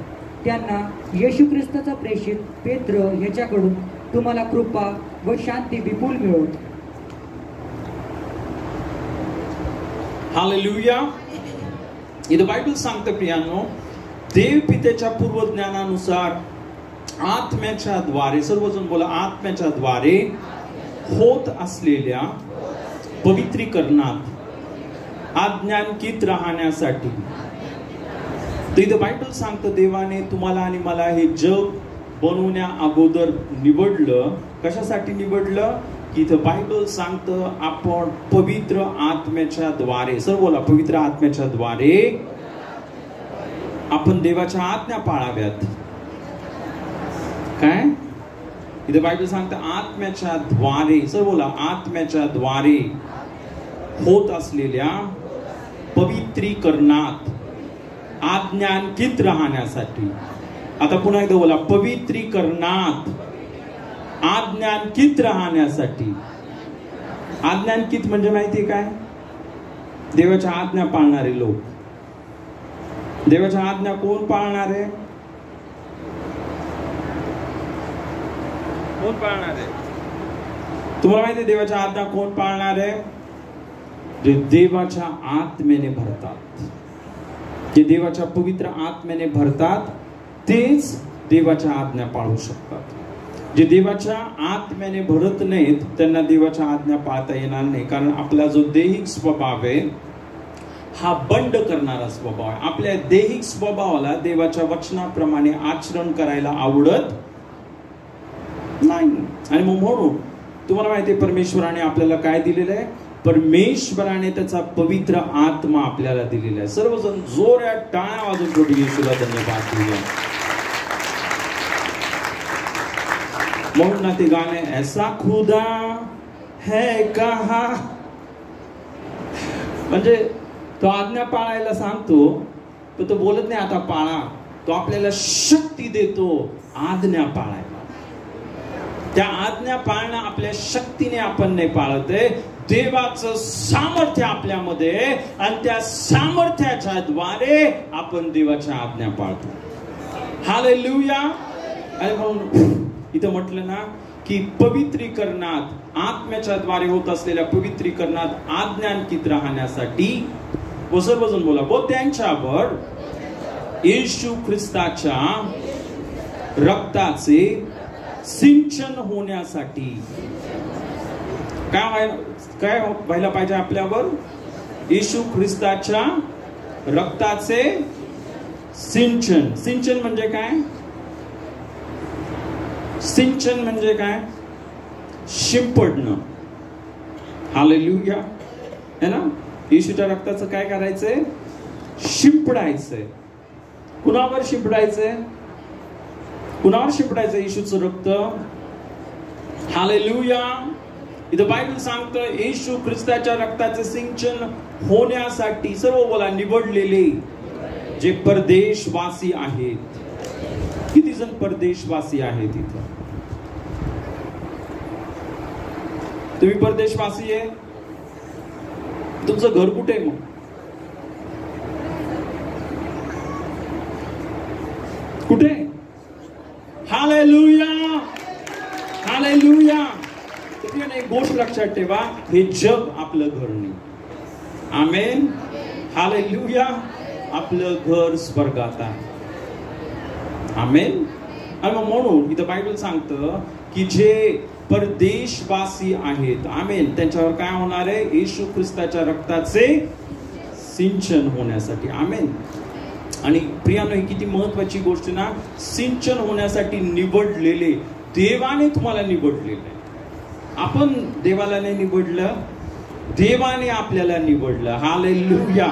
त्यांना येशू ख्रिस्ताचा प्रेषित पेत्र याच्याकडून तुम्हाला कृपा व शांती विपुल मिळवत.
हालेलुया. इथं बायबल सांगतं प्रियांनो, देव पित्याच्या पूर्वज्ञानानुसार आत्म्याच्या द्वारे, सर्वजण बोला, आत्म्याच्या द्वारे होत असलेल्या पवित्रीकरणात आज्ञांकित राहण्यासाठी. तर इथं बायबल सांगतं देवाने तुम्हाला आणि मला हे जग बनवण्या अगोदर निवडलं. कशासाठी निवडलं? की इथं बायबल सांगतं आपण पवित्र आत्म्याच्या द्वारे, सर्व बोला, पवित्र आत्म्याच्या द्वारे आपण देवाच्या आज्ञा पाळाव्यात. काय? इथं बायबल सांगतं आत्म्याच्या द्वारे, सर्व बोला, आत्म्याच्या द्वारे होत असलेल्या पवित्रीकरणात आज्ञांकित राहण्यासाठी. आता पुन्हा एकदा बोला, पवित्रीकरणात आज्ञांकित राहण्यासाठी. आज्ञांकित म्हणजे माहिती काय? देवाच्या आज्ञा पाळणारे लोक. देवाच्या आज्ञा कोण पाळणार आहे? कोण पाळणार आहे? तुम्हाला माहिती आहे देवाच्या आज्ञा कोण पाळणार आहे? जे देवाच्या आत्म्याने भरतात, जे देवाच्या पवित्र आत्म्याने भरतात तेच देवाच्या आज्ञा पाळू शकतात. जे देवाच्या आत्म्याने भरत नाहीत त्यांना देवाच्या आज्ञा पाळता येणार नाही. कारण आपला जो दैहिक स्वभाव आहे हा बंड करणारा स्वभाव आहे. आपल्या दैहिक स्वभावाला देवाच्या वचनाप्रमाणे आचरण करायला आवडत नाही. आणि मग म्हणून तुम्हाला माहिती आहे परमेश्वराने आपल्याला काय दिलेलं आहे? परमेश्वराने त्याचा पवित्र आत्मा आपल्याला दिलेला आहे. सर्वजण जोरात टाळ्या वाजवून प्रभू येशूला धन्यवाद देऊया. म्हणून ना ते गाणे, ऐसा खुदा है कहा, म्हणजे तो आज्ञा पाळायला सांगतो पण तो बोलत नाही आता पाळा. तो आपल्याला शक्ती देतो आज्ञा पाळायला. त्या आज्ञा पाळणं आपल्या शक्तीने आपण नाही पाळत आहे, देवाचं सामर्थ्य आपल्यामध्ये, आणि त्या सामर्थ्याच्या द्वारे आपण देवाच्या आज्ञा पाळतो. हालेलुया. आणि म्हणून इथं म्हटलं ना की पवित्रीकरणात, आत्म्याच्या द्वारे होत असलेल्या पवित्रीकरणात आज्ञांकित राहण्यासाठी, व सर्वजण बोला, व त्यांच्यावर येशू ख्रिस्ताच्या रक्ताचे सिंचन होण्यासाठी काय व्हायला पाहिजे आपल्यावर? येशू ख्रिस्ताच्या रक्ताचे सिंचन. सिंचन म्हणजे काय? सिंचन म्हणजे काय? शिंपडणं. हालेलुया. है ना? येशूच्या रक्ताचं काय करायचंय? शिंपडायचंय. कुणावर शिंपडायचंय? कुणावर शिंपडायचं येशूचं रक्त? हालेलुया. इथं बायबल सांगतं येशू ख्रिस्ताच्या रक्ताचे सिंचन होण्यासाठी, सर्व बोला, निवडलेले जे परदेशवासी आहेत. किती जण परदेशवासी आहेत इथं? तुम्ही परदेशवासी आहे? तुमचं घर कुठे आहे? मग कुठे? हालेलुया. हालेलुया. एक गोष्ट लक्षात ठेवा, हे जग आपलं घर नाही. आमेन. हालेलुया. आपलं घर स्वर्गात आहे. आमेन. आणि म्हणून इथं बायबल सांगतं की जे परदेशवासी आहेत, आमेन, त्यांच्यावर काय होणार आहे? येशू ख्रिस्ताच्या रक्ताचे सिंचन होण्यासाठी. आमेन. आणि प्रियानो, ही किती महत्वाची गोष्ट ना, सिंचन होण्यासाठी निवडलेले. देवाने तुम्हाला निवडलेले. आपण देवाला नाही निवडलं, देवाने आपल्याला निवडलं. हालेलुया.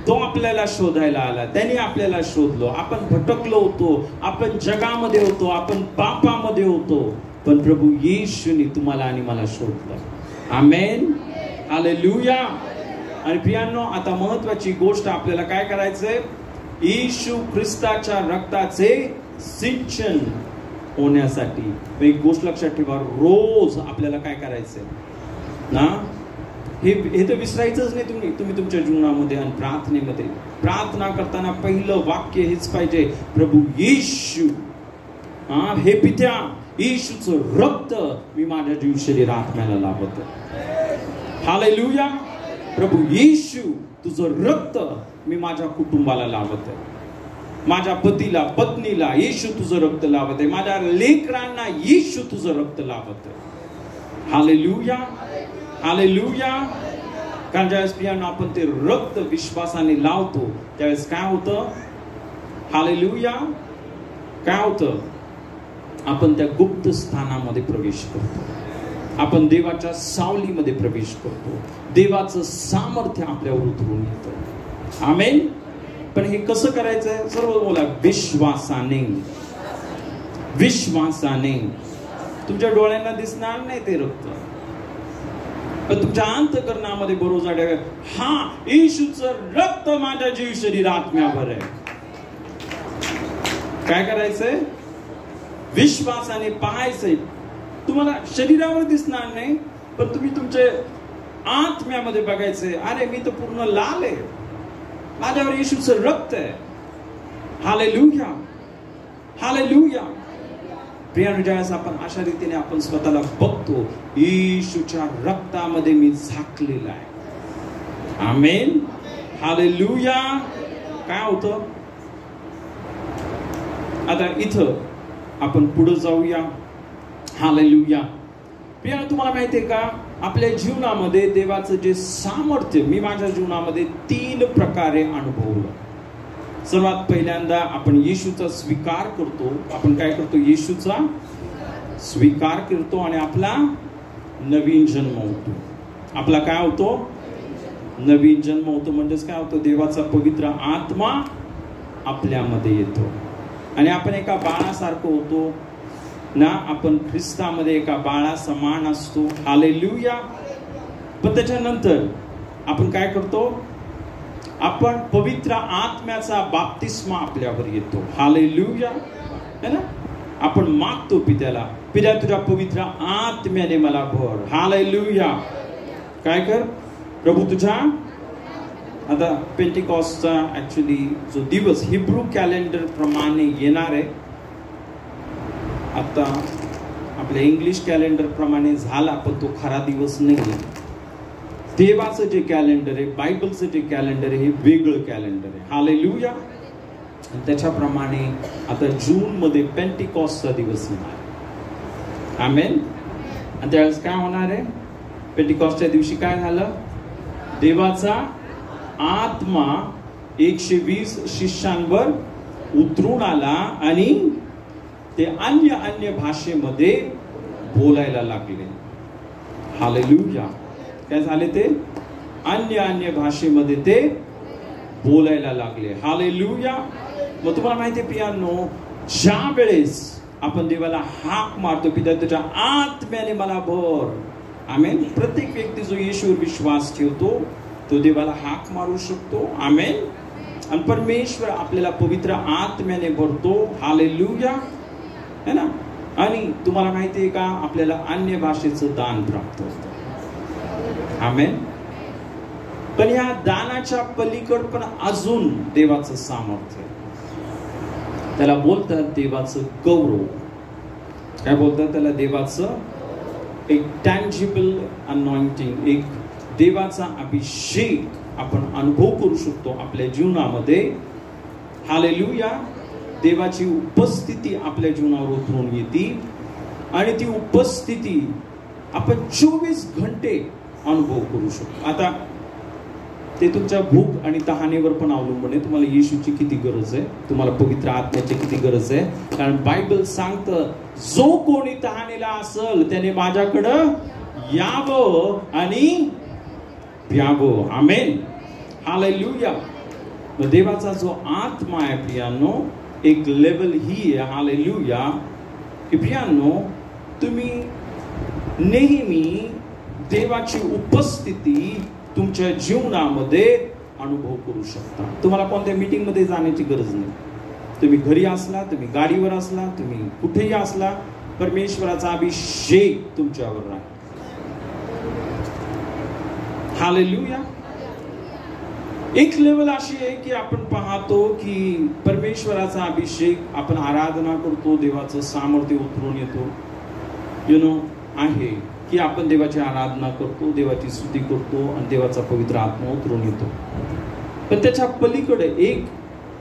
तो आपल्याला शोधायला आला, त्याने आपल्याला शोधलो. आपण भटकलो होतो, आपण जगामध्ये होतो, आपण पापामध्ये होतो, पण प्रभू येशूने तुम्हाला आणि मला शोधलं. आमेन. हालेलुया. आणि प्रियांनो, आता महत्वाची गोष्ट आपल्याला काय करायचंय? येशू ख्रिस्ताच्या रक्ताचे सिंचन होण्यासाठी एक गोष्ट लक्षात ठेवा, रोज आपल्याला काय करायचंय ना? हे तर विसरायचंच नाही. तुम्ही तुमच्या जीवनामध्ये आणि प्रार्थनेमध्ये प्रार्थना करताना पहिलं वाक्य हेच पाहिजे, प्रभू येशू, हे पित्या, येशूचं रक्त मी माझ्या जीव शरीर आत्म्याला लावतो. हालेलुया. प्रभू येशू, तुझं रक्त मी माझ्या कुटुंबाला लावत आहे, माझ्या पतीला, पत्नीला येशू तुझं रक्त लावत आहे, माझ्या लेकरांना येशू तुझं रक्त लावत आहे. हालेलुया. हालेलुया. कारण ज्यावेळेस आपण ते रक्त विश्वासाने लावतो त्यावेळेस काय होतं? हालेलुया. काय होतं? आपण त्या गुप्त स्थानामध्ये प्रवेश करतो, आपण देवाच्या सावलीमध्ये प्रवेश करतो, देवाचं सामर्थ्य आपल्यावर उतरून येतं. आमेन. पण हे कसं करायचंय? सर्व बोला, विश्वासाने. विश्वासाने. तुमच्या डोळ्यांना दिसणार नाही ते रक्त, पण तुमच्या अंतःकरणामध्ये भरोसा ठेवा, हा येशूचं रक्त माझ्या जीव शरीर आत्म्यावर आहे. काय करायचंय? विश्वासाने पाहायचंय. तुम्हाला शरीरावर दिसणार नाही, पण तुम्ही तुमच्या आत्म्यामध्ये बघायचंय, अरे मी तर पूर्ण लाल आहे, माझ्यावर येशूचं रक्त आहे. हालेलुया. हालेलुया. प्रियानो, ज्यावेळेस आपण अशा रीतीने आपण स्वतःला बघतो, येशूच्या रक्तामध्ये मी झाकलेला आहे. आमेन. हालेलुया. काय होतं? आता इथं आपण पुढे जाऊया. हालेलुया. प्रियानो, तुम्हाला माहितीये का, आपल्या जीवनामध्ये देवाचं जे सामर्थ्य मी माझ्या जीवनामध्ये 3 प्रकारे अनुभवलं. सर्वात पहिल्यांदा आपण येशूचा स्वीकार करतो. आपण काय करतो? येशूचा स्वीकार करतो आणि आपला नवीन जन्म होतो. आपला काय होतो? नवीन जन्म होतो. म्हणजेच काय होतं? देवाचा पवित्र आत्मा आपल्यामध्ये येतो आणि आपण एका बाळासारखं होतो ना. आपण ख्रिस्तामध्ये एका बाळा समान असतो. हालेलुया. पण त्याच्यानंतर आपण काय करतो? आपण पवित्र आत्म्याचा बाप्तिस्मा आपल्यावर येतो. हालेलुया. है ना? आपण मागतो पित्याला, पित्या तुझ्या पवित्र आत्म्याने मला भर. हालेलुया. काय कर प्रभू तुझ्या. आता पेंटिकॉस्टचा ऍक्च्युली जो दिवस हिब्रू कॅलेंडर प्रमाणे येणार आहे, आता आपल्या इंग्लिश कॅलेंडर प्रमाणे झाला, पण तो खरा दिवस नाही. देवाचं जे कॅलेंडर आहे, बायबलचं जे कॅलेंडर आहे, हे वेगळं कॅलेंडर आहे. हालेलुया. त्याच्याप्रमाणे आता जून मध्ये पेंटिकॉस्टचा दिवस येणार. आमेन. आणि त्यावेळेस काय होणार आहे? पेंटिकॉस्टच्या दिवशी काय झालं? देवाचा आत्मा 120 शिष्यांवर उतरून आला आणि ते अन्य भाषेमध्ये बोलायला लागले. हालेलुया. काय झाले? ते अन्य भाषेमध्ये ते बोलायला लागले. हालेलुया. मग तुम्हाला माहिती आहे प्रियांनो, ज्या वेळेस आपण देवाला हाक मारतो, पिता तुझ्या आत्म्याने मला भर. आमेन. प्रत्येक व्यक्ती जो येशूवर विश्वास ठेवतो तो देवाला हाक मारू शकतो. आमेन. आणि परमेश्वर आपल्याला पवित्र आत्म्याने भरतो. हालेलुया. है ना? आणि तुम्हाला माहिती आहे का, आपल्याला अन्य भाषेचं दान प्राप्त होतं. आमेन. पण या दानाच्या पलीकड पण अजून देवाचं सामर्थ्य, त्याला बोलतात देवाचं गौरव. काय बोलतात त्याला? देवाचं एक टँजिबल अनॉइंटिंग, एक देवाचा अभिषेक आपण अनुभव करू शकतो आपल्या जीवनामध्ये. हालेलुया. देवाची उपस्थिती आपल्या जीवनावर उतरून येते आणि ती उपस्थिती आपण 24 घंटे अनुभव करू शकतो. आता ते तुमच्या भूक आणि तहानेवर पण अवलंबून आहे. तुम्हाला येशूची किती गरज आहे, तुम्हाला पवित्र आत्म्याची किती गरज आहे. कारण बायबल सांगतं, जो कोणी तहानेला असेल त्याने माझ्याकडं यावं आणि प्यावं. आमेन. हालेलुया. देवाचा जो आत्मा आहे प्रियांनो, एक लेवल ही आहे. हालेलुया. की प्रियांनो, तुम्ही नेहमी देवाची उपस्थिती तुमच्या जीवनामध्ये अनुभव करू शकता. तुम्हाला कोणत्या मीटिंग मध्ये जाण्याची गरज नाही. तुम्ही घरी असला, तुम्ही गाडीवर असला, तुम्ही कुठेही असला, परमेश्वराचा अभिषेक तुमच्यावर राहील. हालेलुया. एक लेवल अशी आहे की आपण पाहतो की परमेश्वराचा अभिषेक, आपण आराधना करतो, देवाचं सामर्थ्य उतरून येतो. आहे की आपण देवाची आराधना करतो, देवाची स्तुती करतो आणि देवाचा पवित्र आत्मा उतरून येतो. पण त्याच्या पलीकडे एक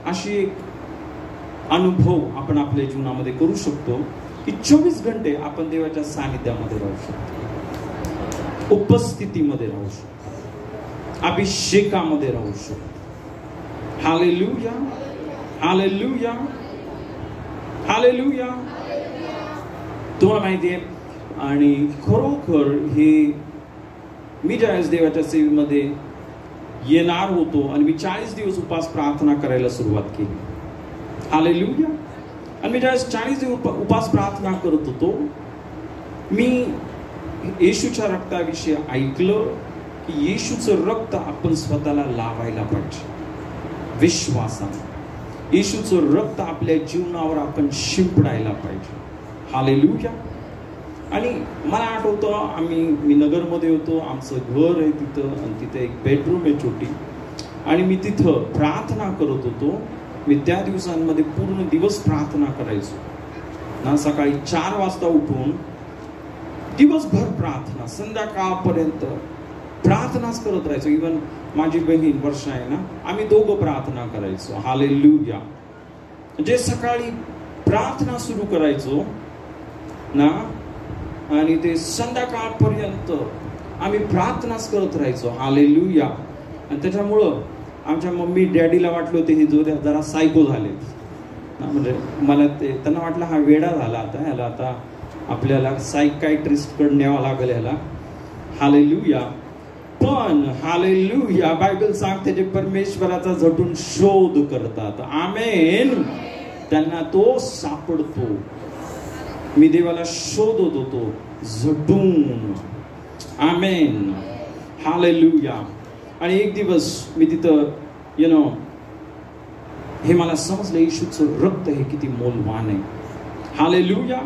अशी एक अनुभव आपण आपल्या जीवनामध्ये करू शकतो की 24 घंटे आपण देवाच्या सानिध्यामध्ये राहू शकतो, उपस्थितीमध्ये राहू शकतो, अभिषेकामध्ये राहू शकतो. हालेलुया. हालेलुया. हालेलुया. तुम्हाला माहिती आहे, आणि खरोखर हे मी ज्यावेळेस देवाच्या सेवेमध्ये येणार होतो आणि मी 40 दिवस उपास प्रार्थना करायला सुरुवात केली. हालेलुया. आणि मी ज्यावेळेस 40 दिवस उपास प्रार्थना करत होतो, मी येशूच्या रक्ताविषयी ऐकलं की येशूचं रक्त आपण स्वतःला लावायला पाहिजे विश्वासाने. येशूचं रक्त आपल्या जीवनावर आपण शिंपडायला पाहिजे. हालेलुया. आणि मला आठवतं, मी नगरमध्ये होतो, आमचं घर आहे तिथं, आणि तिथं एक बेडरूम आहे छोटी, आणि मी तिथं प्रार्थना करत होतो. मी त्या दिवसांमध्ये पूर्ण दिवस प्रार्थना करायचो ना. सकाळी 4 वाजता उठून दिवसभर प्रार्थना, संध्याकाळपर्यंत प्रार्थनाच करत राहायचो. इव्हन माझी बहीण वर्षा आहे ना, आम्ही दोघं प्रार्थना करायचो. हालेलुया. म्हणजे सकाळी प्रार्थना सुरू करायचो ना, आणि ते संध्याकाळपर्यंत आम्ही प्रार्थनाच करत राहायचो. हालेलुया. आणि त्याच्यामुळं आमच्या मम्मी डॅडीला वाटलं होते हे जरा सायको झाले. म्हणजे मला त्यांना वाटलं हा वेडा झाला, आता ह्याला आता आपल्याला सायकायट्रिस्टकडे न्यावं लागेल ह्याला. हालेलुया. पण हालेलुया, बायबल सांगते जे परमेश्वराचा झटून शोध करतात, आमेन, त्यांना तो सापडतो. मी देवाला शोधत होतो झटून. आमेन. हालेलुया. आणि एक दिवस मी तिथं हे मला समजलं, येशूचं रक्त हे किती मौल्यवान आहे. हालेलुया.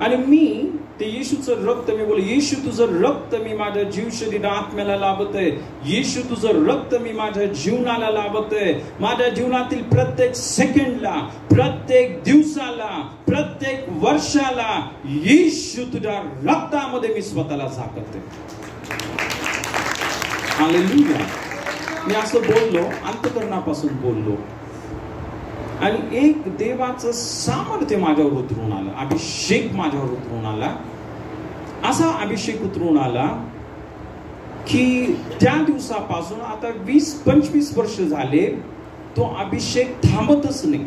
आणि मी ते येशूचं रक्त, मी बोल, येशू तुझं रक्त मी माझ्या जीव शरीर आत्म्याला लाभत आहे. येशू तुझं रक्त मी माझ्या जीवनाला लाभत आहे. माझ्या जीवनातील प्रत्येक सेकंडला, प्रत्येक दिवसाला, प्रत्येक वर्षाला येशू तुझ्या रक्तामध्ये मी स्वतःला झाकते. हालेलुया. मी असं बोललो, अंतःकरणापासून बोललो. आणि एक देवाचं सामर्थ्य माझ्यावर उतरून आलं, अभिषेक माझ्यावर उतरून आला. असा अभिषेक उतरून आला की त्या दिवसापासून आता 20-25 वर्ष झाले तो अभिषेक थांबतच नाही.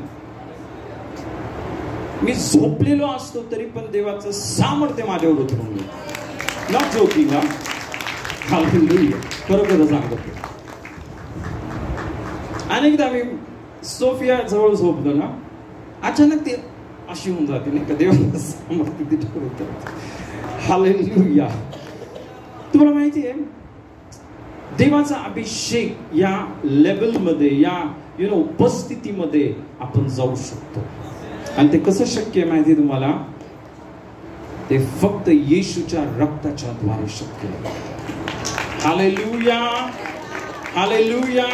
मी झोपलेलो असतो तरी पण देवाचं सामर्थ्य माझ्यावर उतरून गेलं. Not joking. हालेलुया. खरोखर सांगतो. अनेकदा मी सोफिया जवळ झोपलो ना, अचानक ते अशी होऊन जाते नाही का, देवाचं सामर्थ्य तिच्यावर उतरतं. हालेलुया. तुम्हाला माहिती आहे, देवाचा अभिषेक या लेवलमध्ये, या उपस्थितीमध्ये आपण जाऊ शकतो. आणि ते कसं शक्य आहे माहिती आहे तुम्हाला? ते फक्त येशूच्या रक्ताच्या द्वारे शक्य आहे. हालेलुया. हालेलुया.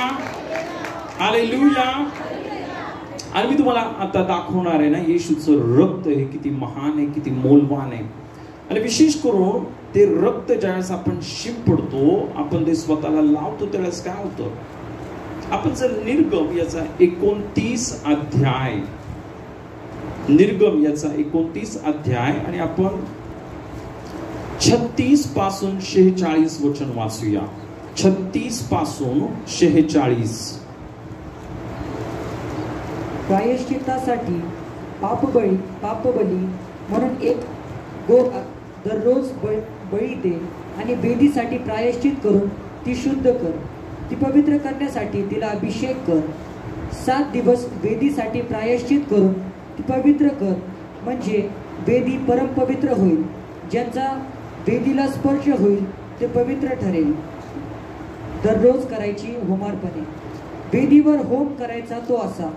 हालेलुया. आणि मी तुम्हाला आता दाखवणार आहे ना, येशूचं रक्त हे किती महान आहे, किती मौल्यवान आहे. आणि विशेष करून ते रक्त ज्यावेळेस आपण शिंपडतो, आपण ते स्वतःला लावतो, त्यावेळेस काय होतं? आपण जर निर्गम याचा 29 अध्याय, निर्गम याचा 29 अध्याय आणि आपण 36 पासून 46 वचन वाचूया. 36 पासून 46.
प्रायश्चित्तासाठी पापबली म्हणून एक दररोज बळी दे आणि बेदीसाठी प्रायश्चित करून ती शुद्ध कर. ती पवित्र करण्यासाठी तिला अभिषेक कर. 7 दिवस वेदीसाठी प्रायश्चित करून ती पवित्र कर, म्हणजे वेदी परमपवित्र होईल. ज्यांचा वेदीला स्पर्श होईल ते पवित्र ठरेल. दररोज करायची होमार्पणे. वेदीवर होम करायचा तो असा: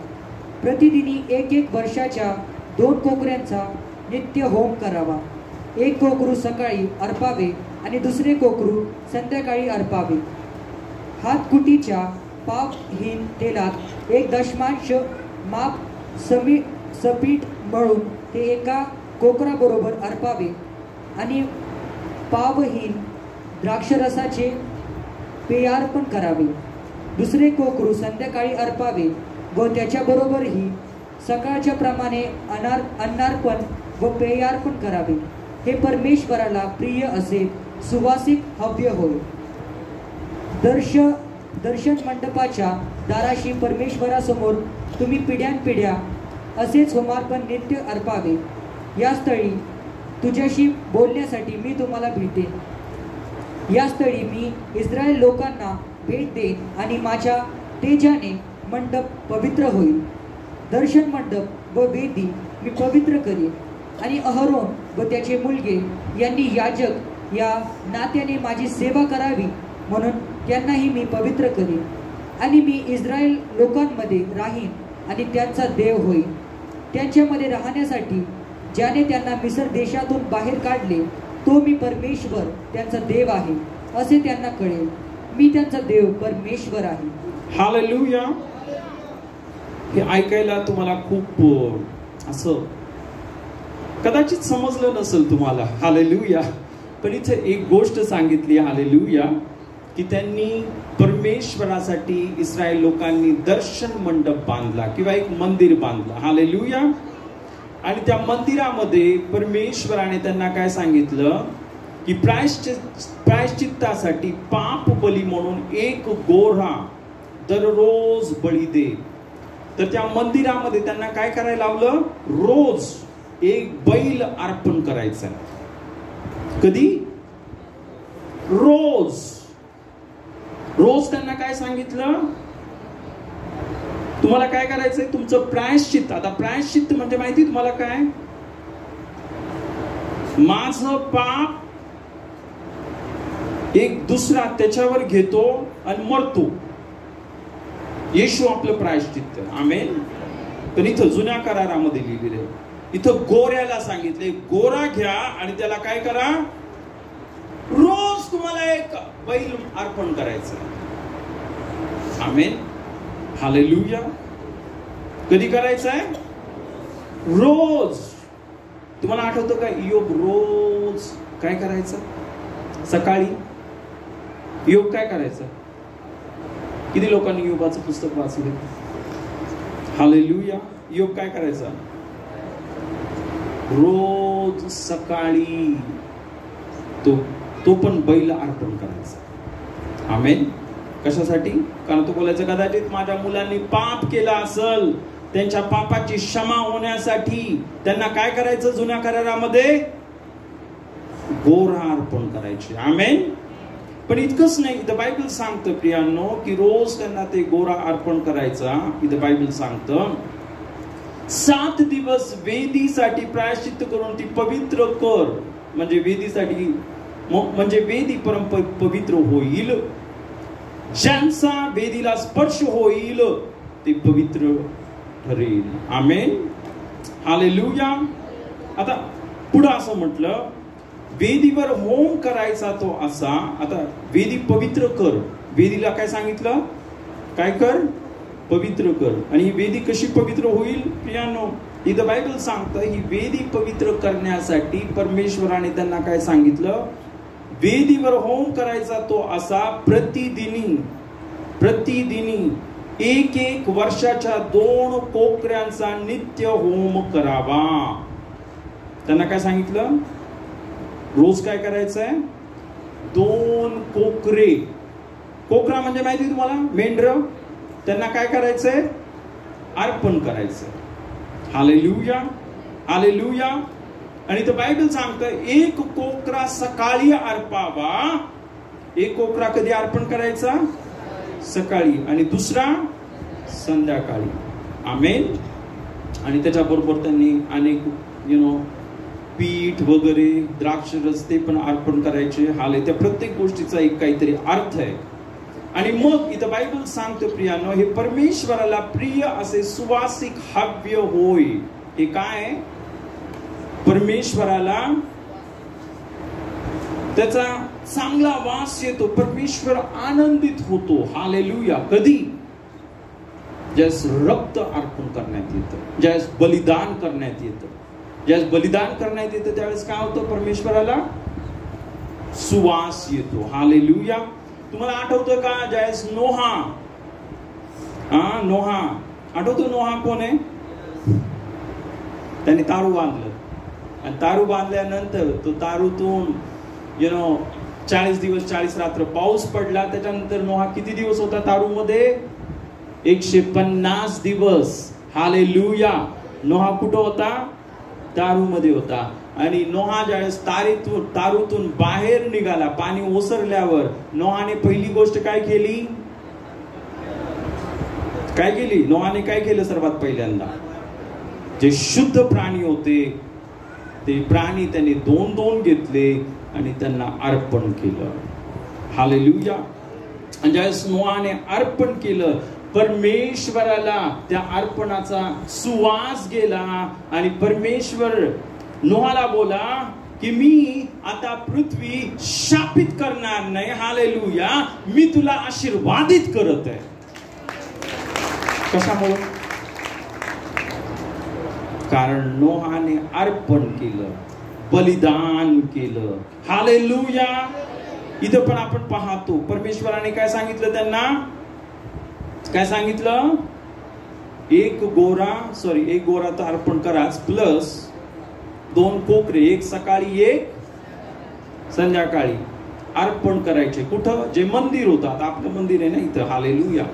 प्रतिदिनी 1 वर्षाच्या 2 कोकऱ्यांचा नित्य होम करावा. 1 कोकरू सकाळी अर्पावे आणि दुसरे कोकरू संध्याकाळी अर्पावे. हातकुटीच्या पावहीन तेलात 1 दशमांश माप सपीठ मळून ते एका कोकराबरोबर अर्पावे आणि पावहीन द्राक्षरसाचे पेयार्पण करावे. दुसरे कोकरू संध्याकाळी अर्पावे व त्याच्याबरोबरही सकाळच्या प्रमाणे अन्नार्पण व पेयार्पण करावे. हे परमेश्वराला प्रिय असे सुवासिक हव्य होय. दर्शन मंडपाच्या दाराशी परमेश्वरासमोर तुम्ही पिढ्यानपिढ्या असेच होमार्पण नित्य अर्पावे. या स्थळी तुझ्याशी बोलण्यासाठी मी तुम्हाला भेटेन. या स्थळी मी इस्रायल लोकांना भेट देईन आणि माझ्या तेजाने मंडप पवित्र होईल. दर्शन मंडप व वेदी मी पवित्र करीन आणि अहरोन व त्याचे मुलगे यांनी याजक या नात्याने माझी सेवा करावी म्हणून त्यांनाही मी पवित्र करीन. आणि मी इस्रायल लोकांमध्ये राहीन आणि त्यांचा देव होईल. त्यांच्यामध्ये राहण्यासाठी ज्याने त्यांना मिस्र देशातून बाहेर काढले तो मी परमेश्वर त्यांचा देव आहे असे त्यांना कळेल. मी त्यांचा देव परमेश्वर आहे.
हालेलुया. हे ऐकायला तुम्हाला खूप असं कदाचित समजलं नसेल तुम्हाला. हालेलुया. पण इथे एक गोष्ट सांगितली, हालेलुया, की त्यांनी परमेश्वरासाठी इस्रायल लोकांनी दर्शन मंडप बांधला किंवा एक मंदिर बांधलं. हालेलुया. आणि त्या मंदिरामध्ये परमेश्वराने त्यांना काय सांगितलं की प्रायश्चित्तासाठी पाप बली म्हणून 1 गोरा दररोज बळी दे. तर त्या मंदिरामध्ये त्यांना काय करायला लावलं? रोज 1 बैल अर्पण करायचं. कधी? रोज. रोज त्यांना काय सांगितलं? तुम्हाला काय करायचंय? तुमचं प्रायश्चित्त. आता प्रायश्चित्त म्हणजे माहिती तुम्हाला काय? माझं पाप एक दुसरा त्याच्यावर घेतो आणि मरतो. येशू आपलं प्रायश्चित्त. आमेन. पण इथं जुन्या करारामध्ये लिहिलेलं आहे, इथं गोऱ्याला सांगितले गोरा घ्या आणि त्याला काय करा, रोज तुम्हाला एक बैल अर्पण करायचं. आमेन. हालेलुया. कधी करायचंय? रोज. तुम्हाला आठवतं का इयोब रोज काय करायचं? सकाळी इयोब काय करायचं? किती लोकांनी इयोबाचं पुस्तक वाचलं? हालेलुया. इयोब काय करायचा? रोज सकाळी तो पण बैल अर्पण करायचा. आमेन. कशासाठी? कारण तो बोलायचा कदाचित माझ्या मुलांनी पाप केला असेल, त्यांच्या पापाची क्षमा होण्यासाठी त्यांना काय करायचं? जुन्या करारामध्ये गोरा अर्पण करायचे. आमेन. पण इतकंच नाही, इथं बायबल सांगतं प्रियांनो की रोज त्यांना ते गोरा अर्पण करायचा. इथं बायबल सांगतं 7 दिवस वेदीसाठी प्रायश्चित्त करून ती पवित्र कर. म्हणजे वेदीसाठी, म्हणजे वेदी परम पवित्र होईल. ज्यांचा वेदीला स्पर्श होईल ते पवित्र ठरेल. आमेन. हालेलुया. आता पुढे असं म्हटलं, वेदीवर होम करायचा तो असा. आता वेदी पवित्र कर. वेदीला काय सांगितलं? काय कर? पवित्र कर. आणि ही वेदी कशी पवित्र होईल प्रियांनो? इथं बायबल सांगतं ही वेदी पवित्र करण्यासाठी परमेश्वराने त्यांना काय सांगितलं? वेदीवर होम करायचा तो असा, प्रतिदिनी 1 वर्षाच्या 2 कोकऱ्यांचा नित्य होम करावा. त्यांना काय सांगितलं? रोज काय करायचंय? 2 कोकरे. कोकरा म्हणजे माहिती तुम्हाला? मेंढर. त्यांना काय करायचंय? अर्पण करायचं. हालेलुया. हालेलुया. आणि तो बायबल सांगतं 1 कोकरा सकाळी अर्पावा. 1 कोकरा कधी अर्पण करायचा? सकाळी. आणि दुसरा संध्याकाळी. आमेन. आणि त्याच्याबरोबर त्यांनी अनेक पीठ वगैरे, द्राक्ष रस ते पण अर्पण करायचे. हाले त्या प्रत्येक गोष्टीचा एक काहीतरी अर्थ आहे. आणि मग इथं बायबल सांगतो प्रियांनो, हे परमेश्वराला प्रिय असे सुवासिक हव्य होय. हे काय? परमेश्वराला त्याचा चांगला वास येतो. परमेश्वर आनंदित होतो. हालेलुया. कधी? ज्यास रक्त अर्पण करण्यात येतं, ज्यास बलिदान करण्यात येतं. ज्यावेळेस बलिदान करण्यात येतं त्यावेळेस काय होतं? परमेश्वराला सुवास येतो. हालेलुया. तुम्हाला आठवतं का ज्यावेळेस नोहा आठवतो? नोहा कोण आहे? त्यांनी तारू बांधलं. आणि तारू बांधल्यानंतर तो तारूतून 40 दिवस 40 रात्र पाऊस पडला. त्याच्यानंतर नोहा किती दिवस होता तारूमध्ये? 150 दिवस. हालेलुया. नोहा कुठं होता? तारूमध्ये होता. आणि नोहा ज्यावेळेस तारूतून बाहेर निघाला, पाणी ओसरल्यावर नोहाने पहिली गोष्ट काय केली? नोहाने काय केलं? सर्वात पहिल्यांदा जे शुद्ध प्राणी होते ते प्राणी त्यांनी 2 घेतले आणि त्यांना अर्पण केलं. हालेलुया. आणि ज्यावेळेस नोहाने अर्पण केलं, परमेश्वराला त्या अर्पणाचा सुवास गेला. आणि परमेश्वर नोहाला बोला की मी आता पृथ्वी शापित करणार नाही. हालेलुया. मी तुला आशीर्वादित करत आहे. कशामुळे? कारण नोहाने अर्पण केलं, बलिदान केलं. हालेलुया. इथं पण आपण पाहतो परमेश्वराने काय सांगितलं त्यांना? काय सांगितलं? 1 गोरा तर अर्पण कराच, प्लस 2 कोकरे, 1 सकाळी 1 संध्याकाळी अर्पण करायचे. कुठं? जे मंदिर होतं. आता आपलं मंदिर आहे ना इथं. हालेलुया.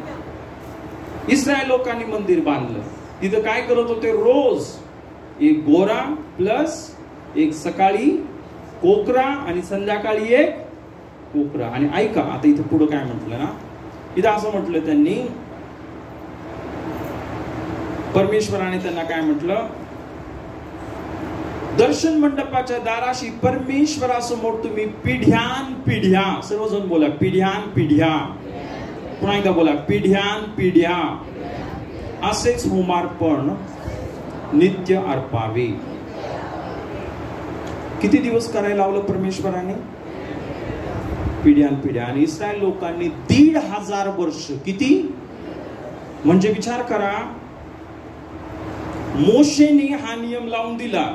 इस्रायल लोकांनी मंदिर बांधलं. तिथं काय करत होते? रोज 1 गोरा प्लस 1 सकाळी कोकरा आणि संध्याकाळी 1 कोकरा. आणि ऐका आता इथं पुढं काय म्हटलं ना, इथं असं म्हटलं त्यांनी, परमेश्वराने त्यांना काय म्हटलं? दर्शन मंडपाच्या दाराशी परमेश्वरासमोर तुम्ही पिढ्यान पिढ्या, सर्वजण बोला, पिढ्यान पिढ्या पुन्हा एकदा बोला, पिढ्यान पिढ्या असेच होमार्पण नित्य अर्पावे. किती दिवस करायला लावलं परमेश्वराने? पिढ्यान पिढ्या. आणि इस्रायल लोकांनी 1500 वर्ष, किती म्हणजे विचार करा, मोशेने हा नियम लावून दिला.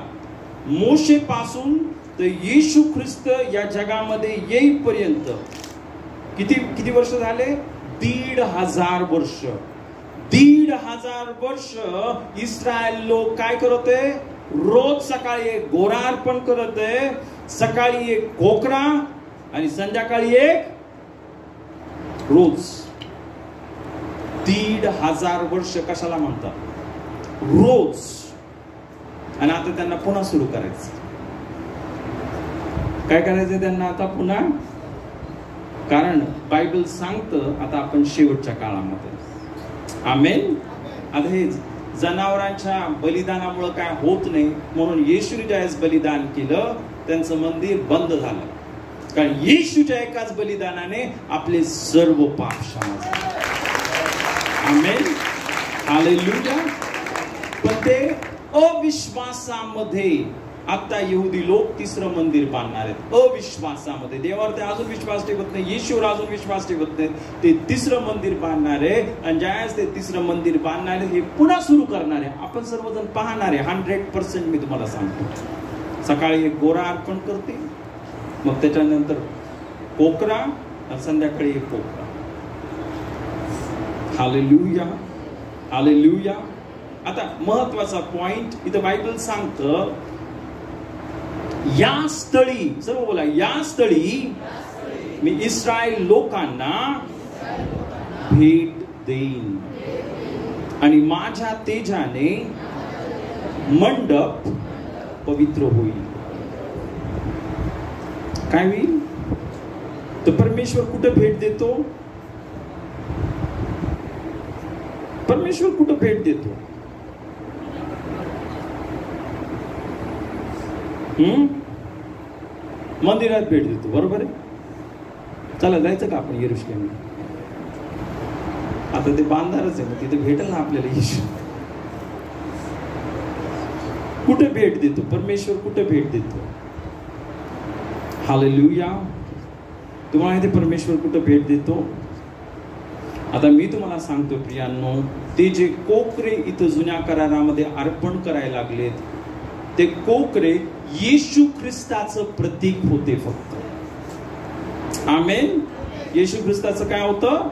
मोशे पासून तर येशू ख्रिस्त या जगामध्ये येईपर्यंत किती वर्ष झाले? 1500 वर्ष. 1500 वर्ष इस्रायल लोक काय करत आहे? रोज सकाळी एक गोरा अर्पण करत आहे, सकाळी एक कोकरा आणि संध्याकाळी एक, रोज. 1500 वर्ष कशाला म्हणतात? रोज. आणि आता त्यांना पुन्हा सुरू करायचं. काय करायचं त्यांना आता पुन्हा? कारण बायबल सांगतं आता आपण शेवटच्या काळामध्ये. आमेन. आता हे जनावरांच्या बलिदानामुळे काय होत नाही, म्हणून येशूने ज्यावेळेस बलिदान केलं त्यांचं मंदिर बंद झालं. कारण येशूच्या एकाच बलिदानाने आपले सर्व पाप क्षमा झाले. आमेन. हालेलुया. पण ते अविश्वासामध्ये आता यहुदी लोक तिसरं मंदिर बांधणार आहेत. अविश्वासामध्ये देवावर ते अजून विश्वास ठेवत नाही, येशूवर अजून विश्वास ठेवत नाही. ते तिसरं मंदिर बांधणार आहे. आणि ज्यावेळेस ते तिसरं मंदिर बांधणार आहे हे पुन्हा सुरू करणार आहे. आपण सर्वजण पाहणार आहे. 100% मी तुम्हाला सांगतो. सकाळी एक गोरा अर्पण करते, मग त्याच्यानंतर कोकरा आणि संध्याकाळी एक कोकरा. हालेलुया. हालेलुया. आता महत्वाचा पॉइंट इथं बायबल सांगतं, या स्थळी, सर्व बोला, या स्थळी मी इस्रायल लोकांना भेट देईन आणि माझ्या तेजाने मंडप पवित्र होईल. काय होईल? तर परमेश्वर कुठे भेट देतो? परमेश्वर कुठे भेट देतो? मंदिरात भेट देतो. बरोबर आहे. चला जायचं का आपण यरूशलेमला? आता ते बांधणारच आहे, मग तिथे भेटेल ना आपल्याला येशू. कुठे भेट देतो परमेश्वर? कुठे भेट देतो? हालेलुया. तुम्हाला माहिती परमेश्वर कुठे भेट देतो? आता मी तुम्हाला सांगतो प्रियांनो, ते जे कोकरे इथं जुन्या करारामध्ये अर्पण करायला लागलेत, ते कोकरे येशू ख्रिस्ताचं प्रतीक होते फक्त. आमेन. येशू ख्रिस्ताचं काय होतं?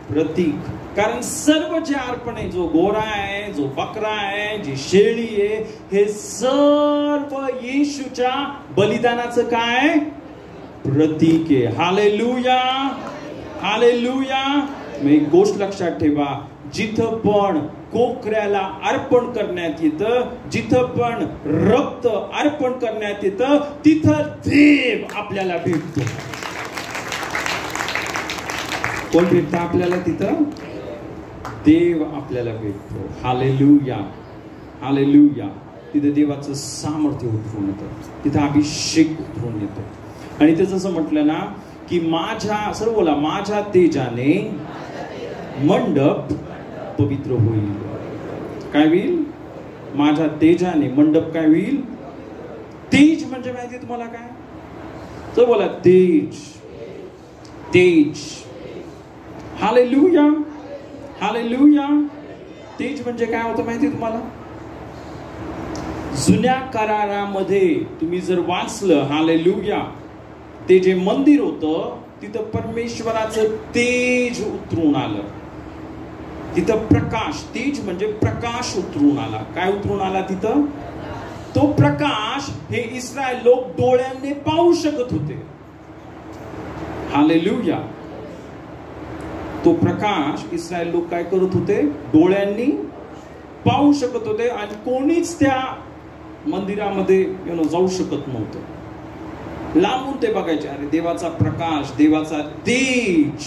प्रतीक. कारण सर्व जे अर्पण आहे, जो गोरा आहे, जो बकरा आहे, जी शेळी आहे, हे सर्व येशूच्या बलिदानाचं काय? प्रतीक आहे. हालेलुया. हालेलुया. मग एक गोष्ट लक्षात ठेवा, जिथं पण कोकऱ्याला अर्पण करण्यात येतं, जिथं पण रक्त अर्पण करण्यात येतं, तिथं देव आपल्याला भेटतो. कोण भेटतं आपल्याला तिथं? देव आपल्याला भेटतो. हालेलुया. हालेलुया. तिथं देवाचं सामर्थ्य उतरून येतं, तिथं अभिषेक उतरून येतो. आणि ते जसं म्हटलं ना की माझ्या, सर्व बोला, माझ्या तेजाने मंडप पवित्र होईल. काय होईल? माझ्या तेजाने मंडप काय होईल? तेज म्हणजे माहिती तुम्हाला काय? तर बोला, तेज. तेज. हालेलुया. हालेलुया. तेज म्हणजे काय होतं माहिती तुम्हाला? जुन्या करारामध्ये तुम्ही जर वाचलं, हालेलुया, ते जे मंदिर होतं तिथं परमेश्वराचं तेज उतरून आलं. तिथं प्रकाश, तेज म्हणजे प्रकाश उतरून आला. काय उतरून आला तिथं? तो प्रकाश हे इस्रायल लोक डोळ्यांनी पाहू शकत होते. हालेलुया. तो प्रकाश इस्रायल लोक काय करत होते? डोळ्यांनी पाहू शकत होते. आणि कोणीच त्या मंदिरामध्ये जाऊ शकत नव्हतं. लांबून ते बघायचे, अरे देवाचा प्रकाश, देवाचा तेज.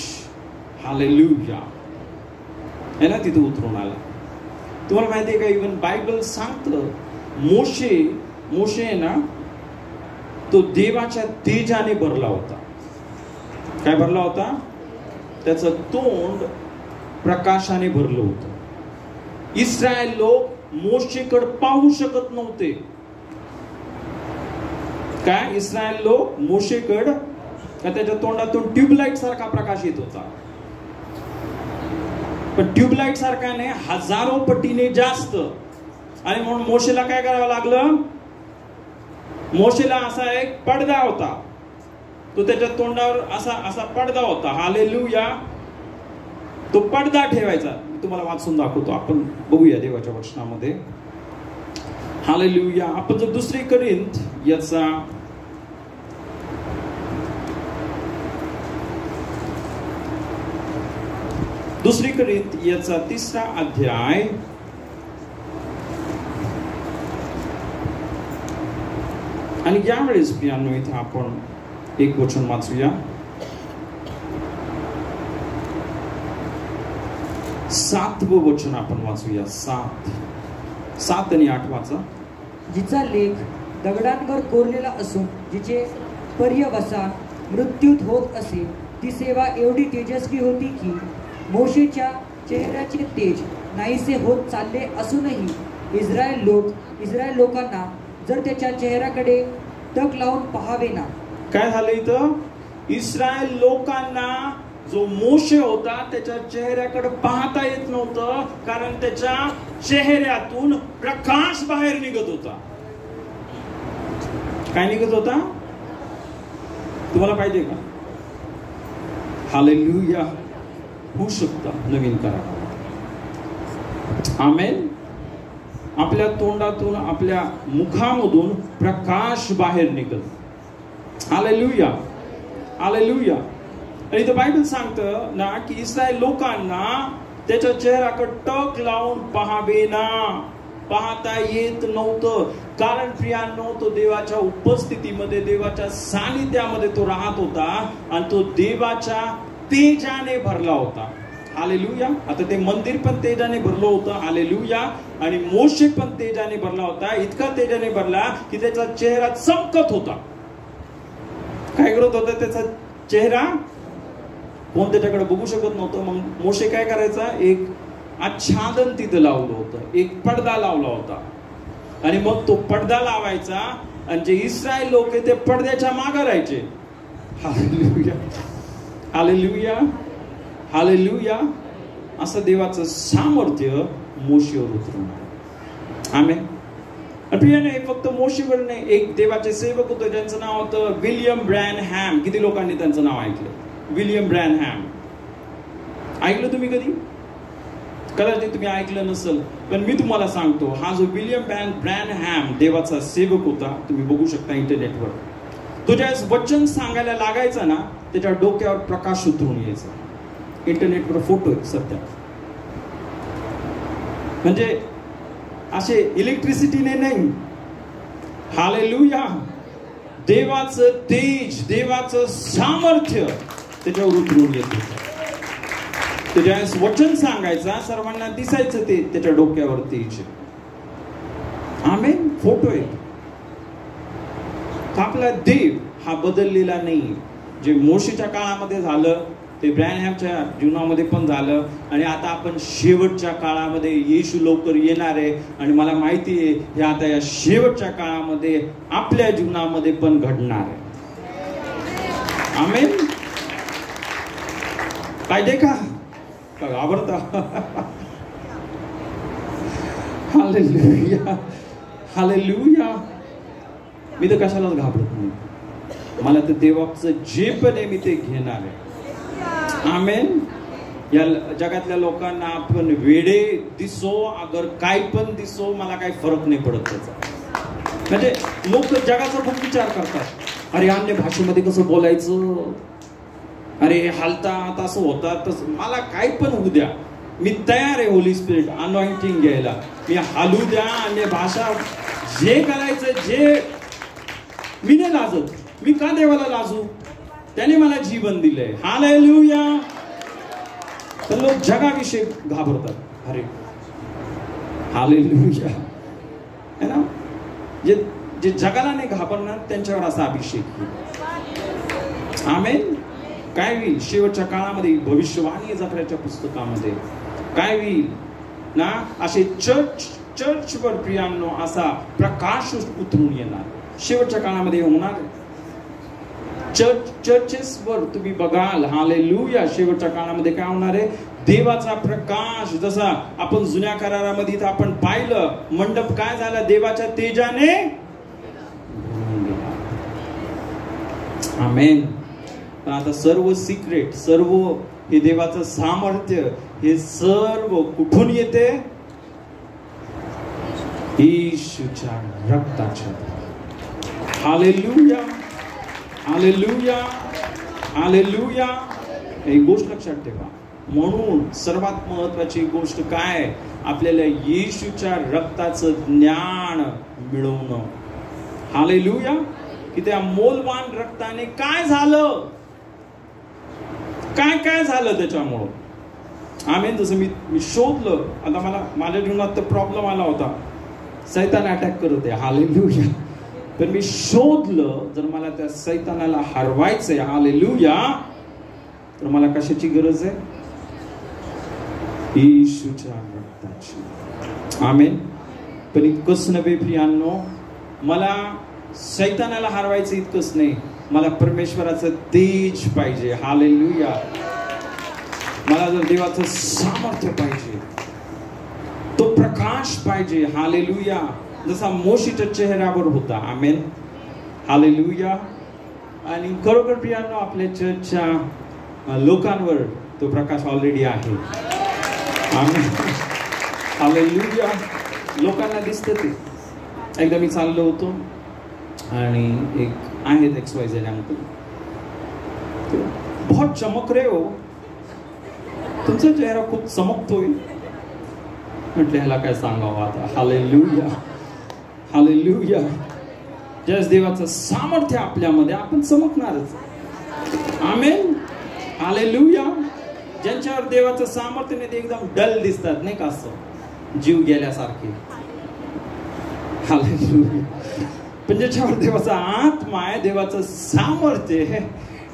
हालेलुया. है ना, तिथे उतरून आला. तुम्हाला माहिती आहे का, इव्हन बायबल सांगतं, मोशे आहे ना, तो देवाच्या तेजाने भरला होता. काय भरला होता? त्याचं तोंड प्रकाशाने भरलं होतं. इस्रायल लोक मोशेकडे पाहू शकत नव्हते. काय इस्रायल लोक मोशेकडे त्याच्या तोंडातून ट्यूबलाईट सारखा प्रकाश येत होता. पण ट्यूबलाईट सारखा नाही, हजारो पटीने जास्त. आणि म्हणून मोशेला काय करावं लागलं? मोशेला असा एक पडदा होता, तो त्याच्या तोंडावर असा असा पडदा होता. हालेलुया. तो पडदा ठेवायचा. मी तुम्हाला वाचून दाखवतो, आपण बघूया देवाच्या वचनामध्ये. हालेलुया. आपण जर 2 कोरिंथ याचा 2 कोरिंथ याचा 3रा अध्याय आणि यावेळेस प्रियांनो इथे आपण एक वचन वाचूया. 7वं वचन आपण वाचूया. 7 आणि 8 वाचा.
जिचा लेख दगडांवर कोरलेला असून जिचे पर्यवसान मृत्यूत होत असे, ती सेवा एवढी तेजस्वी होती की मोशेच्या चेहऱ्याचे तेज नाहीसे होत चालले असूनही इस्रायल लोकांना जर त्याच्या चेहऱ्याकडे तक लावून पाहावे ना.
काय झालं इथं? इस्रायल लोकांना जो मोशे होता त्याच्या चेहऱ्याकडे पाहता येत नव्हतं, कारण त्याच्या चेहऱ्यातून प्रकाश बाहेर निघत होता. काय निघत होता? तुम्हाला पाहिजे का? हालेलुया. होऊ शकतं नवीन करा. आमेन. आपल्या तोंडातून आपल्या मुखामधून प्रकाश बाहेर निघत. हालेलुया. हालेलुया. आणि इथं बायबल सांगतं ना की इस्रायल लोकांना त्याच्या चेहऱ्याकडे टक लावून पाहावे ना, पाहता येत नव्हतं. कारण प्रियांनो, तो देवाच्या उपस्थितीमध्ये, देवाच्या सानिध्यामध्ये तो राहत होता आणि तो देवाच्या तेजाने भरला होता. हालेलुया. आता ते मंदिर पण तेजाने भरलं होतं. हालेलुया. आणि मोशे पण तेजाने भरला होता. इतका तेजाने भरला की त्याचा चेहरा चमकत होता. काय करत होता त्याचा चेहरा? कोण त्याच्याकडे बघू शकत नव्हतं. मग मोशे काय करायचा? एक आच्छादन तिथं लावलं होतं, एक पडदा लावला होता. आणि मग तो पडदा लावायचा आणि जे इस्रायल लोक ते पडद्याच्या मागे राहायचे. हालेलुया. हालेलुया. हालेलुया. असं देवाचं सामर्थ्य मोशेवर उतरून. आमेन. प्रियाने फक्त मोशेवर नाही, एक देवाचे सेवक होते ज्यांचं नाव होतं विल्यम ब्रॅनहॅम. किती लोकांनी त्यांचं नाव ऐकलं? विल्यम ब्रॅनहॅम. ऐकलं तुम्ही कधी? कदाचित तुम्ही ऐकलं नसेल, पण मी तुम्हाला सांगतो, हा जो विल्यम ब्रॅनहॅम देवाचा सेवक होता, तुम्ही बघू शकता इंटरनेटवर. तो ज्यावेळेस वचन सांगायला लागायचा ना, त्याच्या डोक्यावर प्रकाश उतरून यायचा. इंटरनेटवर फोटो आहे सध्या. म्हणजे असे इलेक्ट्रिसिटीने नाही. हालेलुया. देवाचं तेज, देवाचं सामर्थ्य त्याच्यावर उतरून येत होतं. ते ज्यावेळेस वचन सांगायचा सर्वांना दिसायचं ते त्याच्या डोक्यावर तेज. आमेन. फोटो आहे. आपला देव हा बदललेला नाही. जे मोशेच्या काळामध्ये झालं ते ब्रॅनहॅमच्या जीवनामध्ये पण झालं. आणि आता आपण शेवटच्या काळामध्ये येशू लवकर येणार आहे आणि मला माहिती आहे हे आता या शेवटच्या काळामध्ये आपल्या जीवनामध्ये पण घडणार आहे. आमेन. पाहिजे का? आवडता. हालेलुया. हालेलुया. मी तर कशालाच घाबरत नाही. मला तर देवाचं जे पण आहे मी ते घेणार आहे. आमेन. या जगातल्या लोकांना आपण वेडे दिसो अगर काय पण दिसो, मला काही फरक नाही पडत त्याचा. म्हणजे लोक जगाचा खूप विचार करतात. अरे अन्य भाषेमध्ये कसं बोलायचं, अरे हालतात असं होतात तसं. मला काय पण होऊ द्या, मी तयार आहे होली स्पिरिट अनॉइंटिंग घ्यायला. मी हालू द्या अन्य भाषा, जे करायचं जे. मी नाही लाजत. मी का देवाला लाजू? त्याने मला जीवन दिलंय. हालेलुया. तर लोक जगाविषयी घाबरतात. अरे हालेलुया. है ना. जे जगाला नाही घाबरणार त्यांच्यावर असा अभिषेक. आमेन. काय होईल शेवटच्या काळामध्ये? भविष्यवाणी जकरियाच्या पुस्तकामध्ये काय होईल ना, असे चर्चवर प्रियांनो असा प्रकाश उतरून येणार. शेवटच्या काळामध्ये होणार. चर्चेसवर तुम्ही बघाल, हालेलुया, शेवटच्या काळामध्ये काय होणार आहे? देवाचा प्रकाश. जसा आपण जुन्या करारामध्ये इथं आपण पाहिलं, मंडप काय झाला? देवाच्या तेजाने. आमेन. पण आता सर्व सिक्रेट, सर्व हे देवाचं सामर्थ्य, हे सर्व कुठून येते? येशूच्या रक्ताच्या. Hallelujah, hallelujah, hallelujah. एक गोष्ट लक्षात ठेवा. म्हणून सर्वात महत्वाची गोष्ट काय? आपल्याला येशूच्या रक्ताचं ज्ञान मिळवणं. हालेलुया. की त्या मोलवान रक्ताने काय झालं, काय काय झालं त्याच्यामुळं. आम्ही जसं मी शोधलं. आता मला माझ्या जीवनात तर प्रॉब्लेम आला होता, सैतान अटॅक करत आहे. हालेलुया. पण मी शोधलं, जर मला त्या सैतानाला हरवायचंय, हालेलुया, तर मला कशाची गरज आहे? येशूच्या रक्ताची. आमेन. पण इतकंच नव्हे प्रियांनो, मला सैतानाला हरवायचं इतकंच नाही, मला परमेश्वराचं तेज पाहिजे. हालेलुया. मला जर देवाचं सामर्थ्य पाहिजे, तो प्रकाश पाहिजे. हालेलुया. जसा मोशीच्या चेहऱ्यावर होता. आमेन. हालेलुया. आणि खरोखर प्रियांनो, आपल्या चर्चच्या लोकांवर तो प्रकाश ऑलरेडी आहे. आमेन. हालेलुया. लोकांना दिसतं ते. एकदा मी चाललो होतो आणि एक आहेत XYZ अंकल, बहुत चमक रे हो, तुमचा चेहरा खूप चमकतोय. म्हटलं ह्याला काय सांगावं आता. Hallelujah, hallelujah. ज्यास देवाचं सामर्थ्य आपल्यामध्ये, आपण चमकणारच. आमेन. हालेलुया. ज्यांच्यावर देवाचं सामर्थ्य नाही ते एकदम डल दिसतात, नाही का, असं जीव गेल्यासारखे. हालेलुया. पण ज्याच्यावर देवाचा आत्मा आहे, देवाचं सामर्थ्य आहे,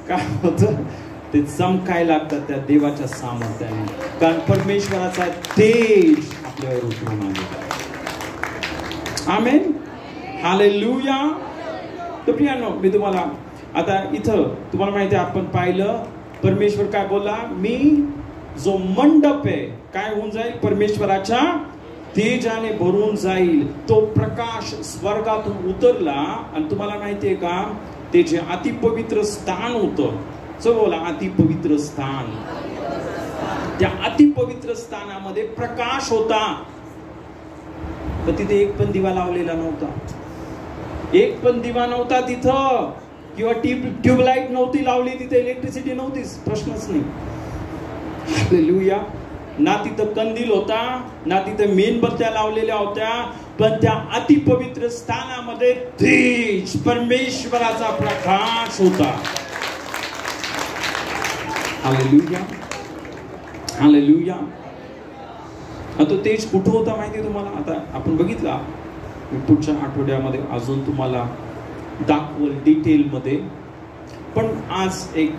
काय होतं? ते चमकायला लागतात त्या देवाच्या सामर्थ्याने. कारण परमेश्वराचा तेज आपल्यावर उतरून आलेला. आमेन. हालेलुया. तर प्रियांनो, मी तुम्हाला आता इथं तुम्हाला माहिती आहे, आपण पाहिलं परमेश्वर काय बोलला? मी जो मंडप आहे काय होऊन जाईल? परमेश्वराच्या तेजाने भरून जाईल. तो प्रकाश स्वर्गातून उतरला. आणि तुम्हाला माहितीये का, ते जे अतिपवित्र स्थान होतं, बोला अतिपवित्र स्थान, त्या अतिपवित्र स्थानामध्ये प्रकाश होता. तर तिथे एक पण दिवा लावलेला नव्हता. एक पण दिवा नव्हता तिथं, किंवा ट्यूबलाईट नव्हती लावली तिथे, इलेक्ट्रिसिटी नव्हतीच, प्रश्नच नाही. हालेलुया. ना तिथं कंदील होता, ना तिथं मेणबत्त्या लावलेल्या होत्या, पण त्या अतिपवित्र स्थानामध्ये तेज, परमेश्वराचा प्रकाश होता. Hallelujah, hallelujah. आता तेज कुठं होता माहिती तुम्हाला? आता आपण बघितला, पुढच्या आठवड्यामध्ये अजून तुम्हाला दाखवल डिटेलमध्ये, पण आज एक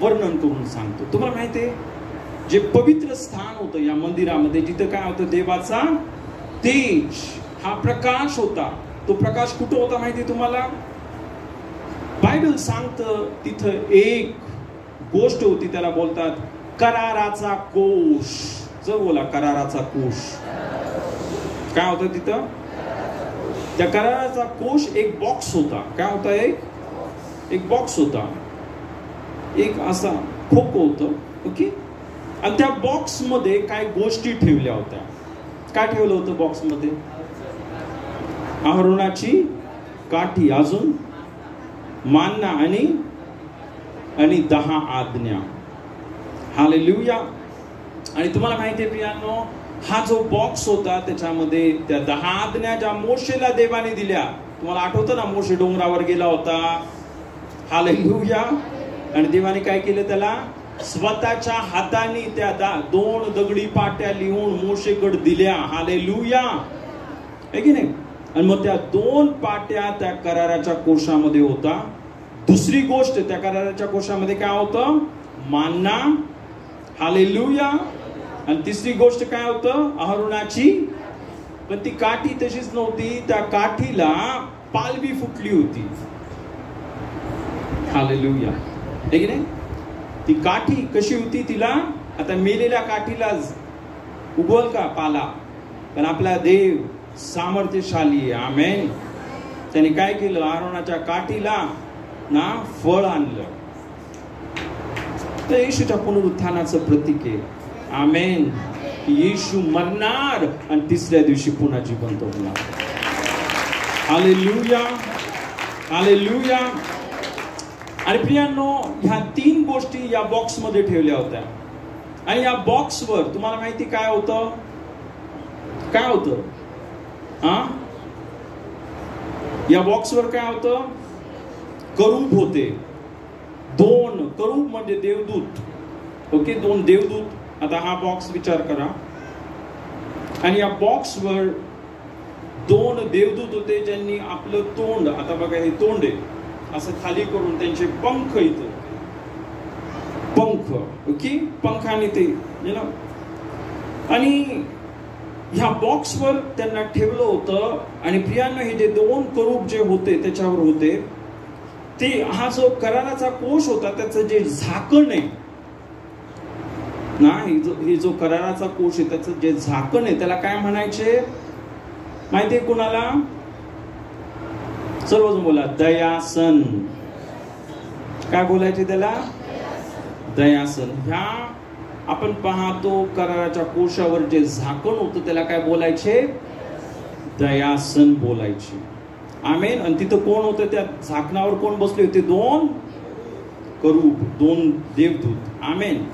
वर्णन करून सांगतो. तुम्हाला माहिती आहे, जे पवित्र स्थान होतं या मंदिरामध्ये, जिथं काय होतं? देवाचा तेज, हा प्रकाश होता. तो प्रकाश कुठं होता माहिती तुम्हाला? बायबल सांगतं तिथं एक गोष्ट होती, त्याला बोलतात कराराचा कोश. जर बोला कराराचा कोश. काय होतं तिथं? त्या कराराचा कोश एक बॉक्स होता. काय होता? एक बॉक्स होता, एक असा खोकं होतं. ओके. आणि त्या बॉक्स मध्ये काही गोष्टी ठेवल्या होत्या. काय ठेवलं होतं बॉक्स मध्ये? अहरोनाची काठी, अजून मान्ना आणि 10 आज्ञा. हालेलुया. आणि तुम्हाला माहिती आहे प्रियांनो, हा जो बॉक्स होता त्याच्यामध्ये त्या 10 आज्ञा ज्या मोशेला देवाने दिल्या, तुम्हाला आठवतं ना, मोशे डोंगरावर गेला होता. हालेलुया. आणि देवाने काय केलं? त्याला स्वतःच्या हाताने त्या 2 दगडी पाट्या लिहून मोशेकडे दिल्या. हालेलुया. आहे की नाही? आणि मग त्या 2 पाट्या त्या कराराच्या कोशामध्ये होता. दुसरी गोष्ट त्या कराराच्या कोशामध्ये काय होतं? मान्ना, हालेलुया. आणि तिसरी गोष्ट काय होतं? अहरोनाची, पण ती काठी तशीच नव्हती, त्या काठीला पालवी फुटली होती. हालेलुया. आहे की नाही? ती काठी कशी होती? तिला आता मेलेल्या काठीला उगवल का पाला? पण आपला देव सामर्थ्यशाली आहे. आमेन. त्याने काय केलं? अहरोनाच्या काठीला ना फळ आणलं. तर येशूच्या पुनरुत्थानाचं प्रतीक आहे. आमेन. येशू मरणार आणि तिसऱ्या दिवशी पुन्हा जिवंत होणार. Hallelujah, hallelujah. आणि प्रियांनो, ह्या 3 गोष्टी या बॉक्स मध्ये ठेवल्या होत्या. आणि या बॉक्सवर तुम्हाला माहिती काय होतं? काय होतं? या बॉक्सवर काय होतं? करूब होते. 2 करूब म्हणजे देवदूत. ओके, 2 देवदूत. आता हा बॉक्स विचार करा. आणि या बॉक्सवर 2 देवदूत होते, ज्यांनी आपलं तोंड, आता बघा हे तोंड आहे, असं खाली करून त्यांचे पंख इथं, पंख, ओके, पंखाने ते आणि ह्या बॉक्सवर त्यांना ठेवलं होतं. आणि प्रियांनो, हे जे 2 करूब जे होते त्याच्यावर होते ते, हा जो कराराचा कोश होता त्याचं जे झाकण आहे ना, हे जो कराराचा कोश आहे त्याचं जे झाकण आहे त्याला काय म्हणायचे माहितीये कुणाला? सर्वजण बोला, दयासन. काय बोलायचे त्याला? दयासन. ह्या आपण पाहतो कराराच्या कोशावर जे झाकण होतं त्याला काय बोलायचे? दयासन बोलायचे. आमेन. आणि तिथं कोण होतं? त्या झाकणावर कोण बसले होते? 2 करूब, 2 देवदूत. आमेन.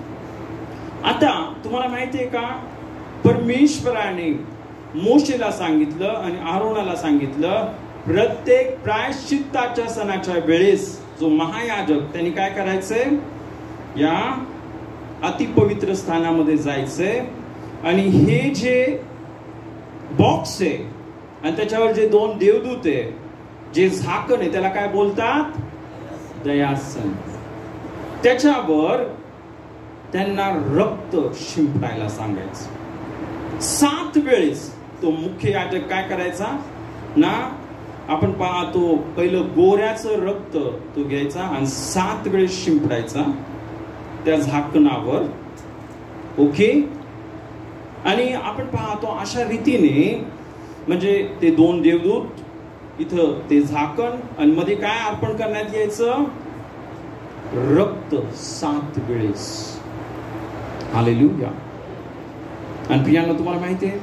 आता तुम्हाला माहितीये का, परमेश्वराने मोशेला सांगितलं आणि आरोनाला सांगितलं, प्रत्येक प्रायश्चित्ताच्या सणाच्या वेळेस जो महायाजक त्यांनी काय करायचंय? या अतिपवित्र स्थानामध्ये जायचंय. आणि हे जे बॉक्स आहे आणि त्याच्यावर जे 2 देवदूत आहे, जे झाकण आहे, त्याला काय बोलतात? दयासन. त्याच्यावर त्यांना रक्त शिंपडायला सांगायचं 7 वेळेस. तो मुख्य याजक काय करायचा ना, आपण पाहतो पहिलं गोऱ्याचं रक्त तो घ्यायचा आणि 7 वेळेस शिंपडायचा त्या झाकणावर. ओके. आणि आपण पाहतो अशा रीतीने, म्हणजे ते 2 देवदूत, इथं ते झाकण, आणि मध्ये काय अर्पण करण्यात यायचं? रक्त 7 वेळेस. हालेलुया. आणि प्रियांनो, तुम्हाला माहिती आहे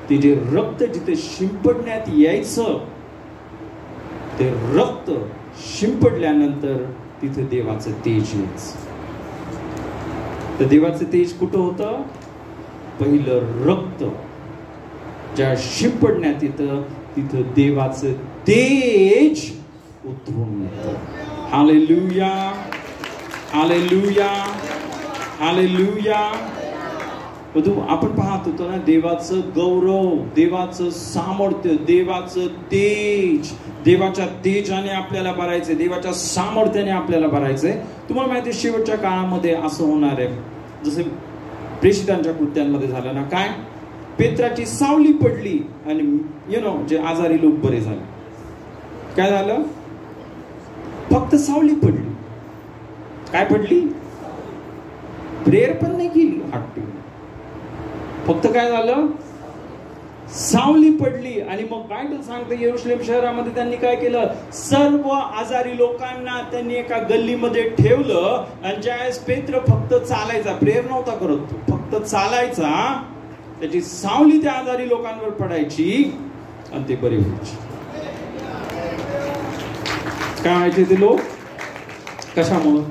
ते जे रक्त जिथे शिंपडण्यात यायचं, ते रक्त शिंपडल्यानंतर तिथे देवाचं तेज यायचं. तर देवाचं तेज कुठं होतं? पहिलं रक्त ज्या शिंपडण्यात येतं तिथं देवाचं तेज उतरून येतं. Hallelujah, hallelujah, hallelujah. आपण पाहत होतो ना, देवाचं गौरव, देवाचं सामर्थ्य, देवाचं तेज, देवाच्या तेजाने आपल्याला भरायचंय, देवाच्या सामर्थ्याने आपल्याला भरायचंय. तुम्हाला माहिती आहे शेवटच्या काळामध्ये असं होणार आहे, जसे प्रेषितांच्या कृत्यांमध्ये झालं ना, काय पेत्राची सावली पडली आणि जे आजारी लोक बरे झाले. काय झालं? फक्त सावली पडली. काय पडली? प्रेयर पण नाही केली हट्टी, फक्त काय झालं? सावली पडली. आणि मग बायबल सांगते यरूशलेम शहरामध्ये त्यांनी काय केलं? सर्व आजारी लोकांना त्यांनी एका गल्लीमध्ये ठेवलं. आणि ज्यावेळेस पेत्र फक्त चालायचा, प्रेयर नव्हता करत, तो फक्त चालायचा, त्याची सावली त्या आजारी लोकांवर पडायची आणि ते बरे व्हायचे. काय व्हायचे ते लोक? कशामुळं?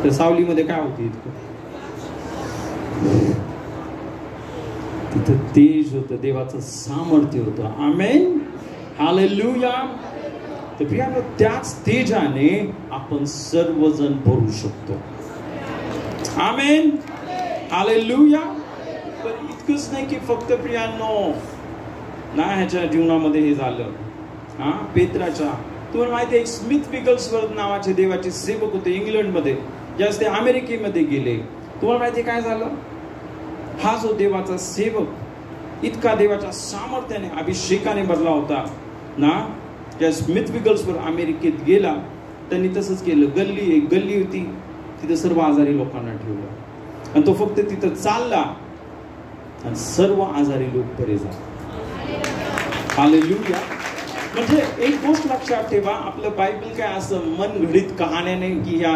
त्या सावलीमध्ये काय होती? तिथं तेज होतं, देवाचं सामर्थ्य होतं. आमेन, हालेलुया. तर प्रियांनो, त्याच तेजाने आपण सर्वजण भरू शकतो. आमेन, हालेलुया. पण इतकंच नाही की फक्त प्रियांनो ना ह्याच्या जीवनामध्ये हे झालं, पेत्राच्या तुम्हाला माहिती आहे, एक स्मिथ विगल्सवर्थ नावाचे देवाचे सेवक होते इंग्लंडमध्ये, ज्यावेळेस ते अमेरिकेमध्ये गेले. तुम्हाला माहिती काय झालं? हा जो देवाचा सेवक इतका देवाच्या सामर्थ्याने अभिषेकाने भरला होता ना, त्या स्मिथ विगल्सवर्थ अमेरिकेत गेला, त्यांनी तसंच केलं. एक गल्ली होती, तिथे सर्व आजारी लोकांना ठेवलं आणि तो फक्त तिथं चालला आणि सर्व आजारी लोक बरे झाले. हालेलुया. म्हणजे एक गोष्ट लक्षात ठेवा, आपलं बायबल काय असं मन घडीत कहाण्याने की ह्या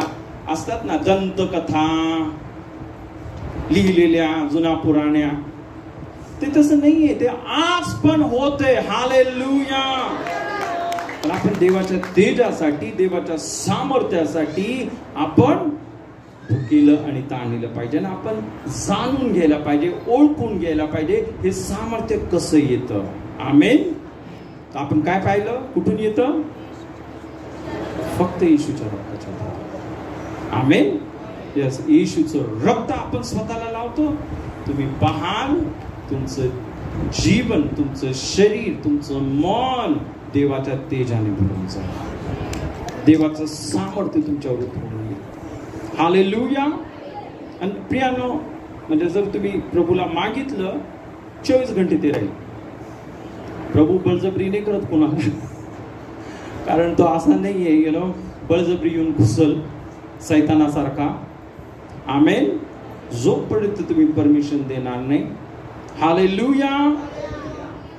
असतात ना दंतकथा लिहिलेल्या जुना पुराण्या, ते तसं नाहीये. ते आज पण होते. हालेलुया. पण आपण देवाच्या तेजासाठी, देवाच्या सामर्थ्यासाठी आपण केलं आणि ताणलं पाहिजे ना. आपण जाणून घ्यायला पाहिजे, ओळखून घ्यायला पाहिजे हे सामर्थ्य कसं येतं. आमेन. आपण काय पाहिलं? कुठून येतं? फक्त येशूच्या रक्ताच्या. आमेन. यस, येशूचं रक्त आपण स्वतःला लावतो. तुम्ही पाहाल तुमचं जीवन, तुमचं शरीर, तुमचं मन देवाच्या तेजाने भरून जाईल. देवाचं सामर्थ्य तुमच्यावर उतरून येईल. हालेलुया. आणि प्रियानो, म्हणजे जर तुम्ही प्रभूला मागितलं 24 घंटे ते राहील. प्रभू बळजबरी नाही करत कोणाला, कारण तो असा नाहीये गेलो बळजबरी येऊन घुसल सैतानासारखा. आमेन. जोपर्यंत तुम्ही परमिशन देणार नाही, हालेलुया,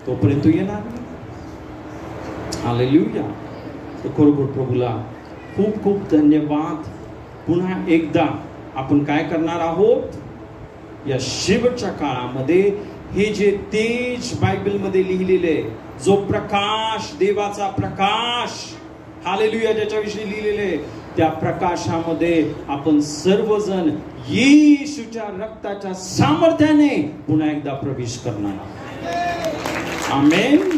तोपर्यंत येणार नाही. हालेलुया. तर खरोखर प्रभूला खूप खूप धन्यवाद. पुन्हा एकदा आपण काय करणार आहोत? या शेवटच्या काळामध्ये हे जे तेज बायबलमध्ये लिहिलेले, जो प्रकाश, देवाचा प्रकाश, हालेलुया, ज्याच्याविषयी लिहिलेले, त्या प्रकाशामध्ये आपण सर्वजण येशूच्या रक्ताच्या सामर्थ्याने पुन्हा एकदा प्रवेश करणार. आमेन.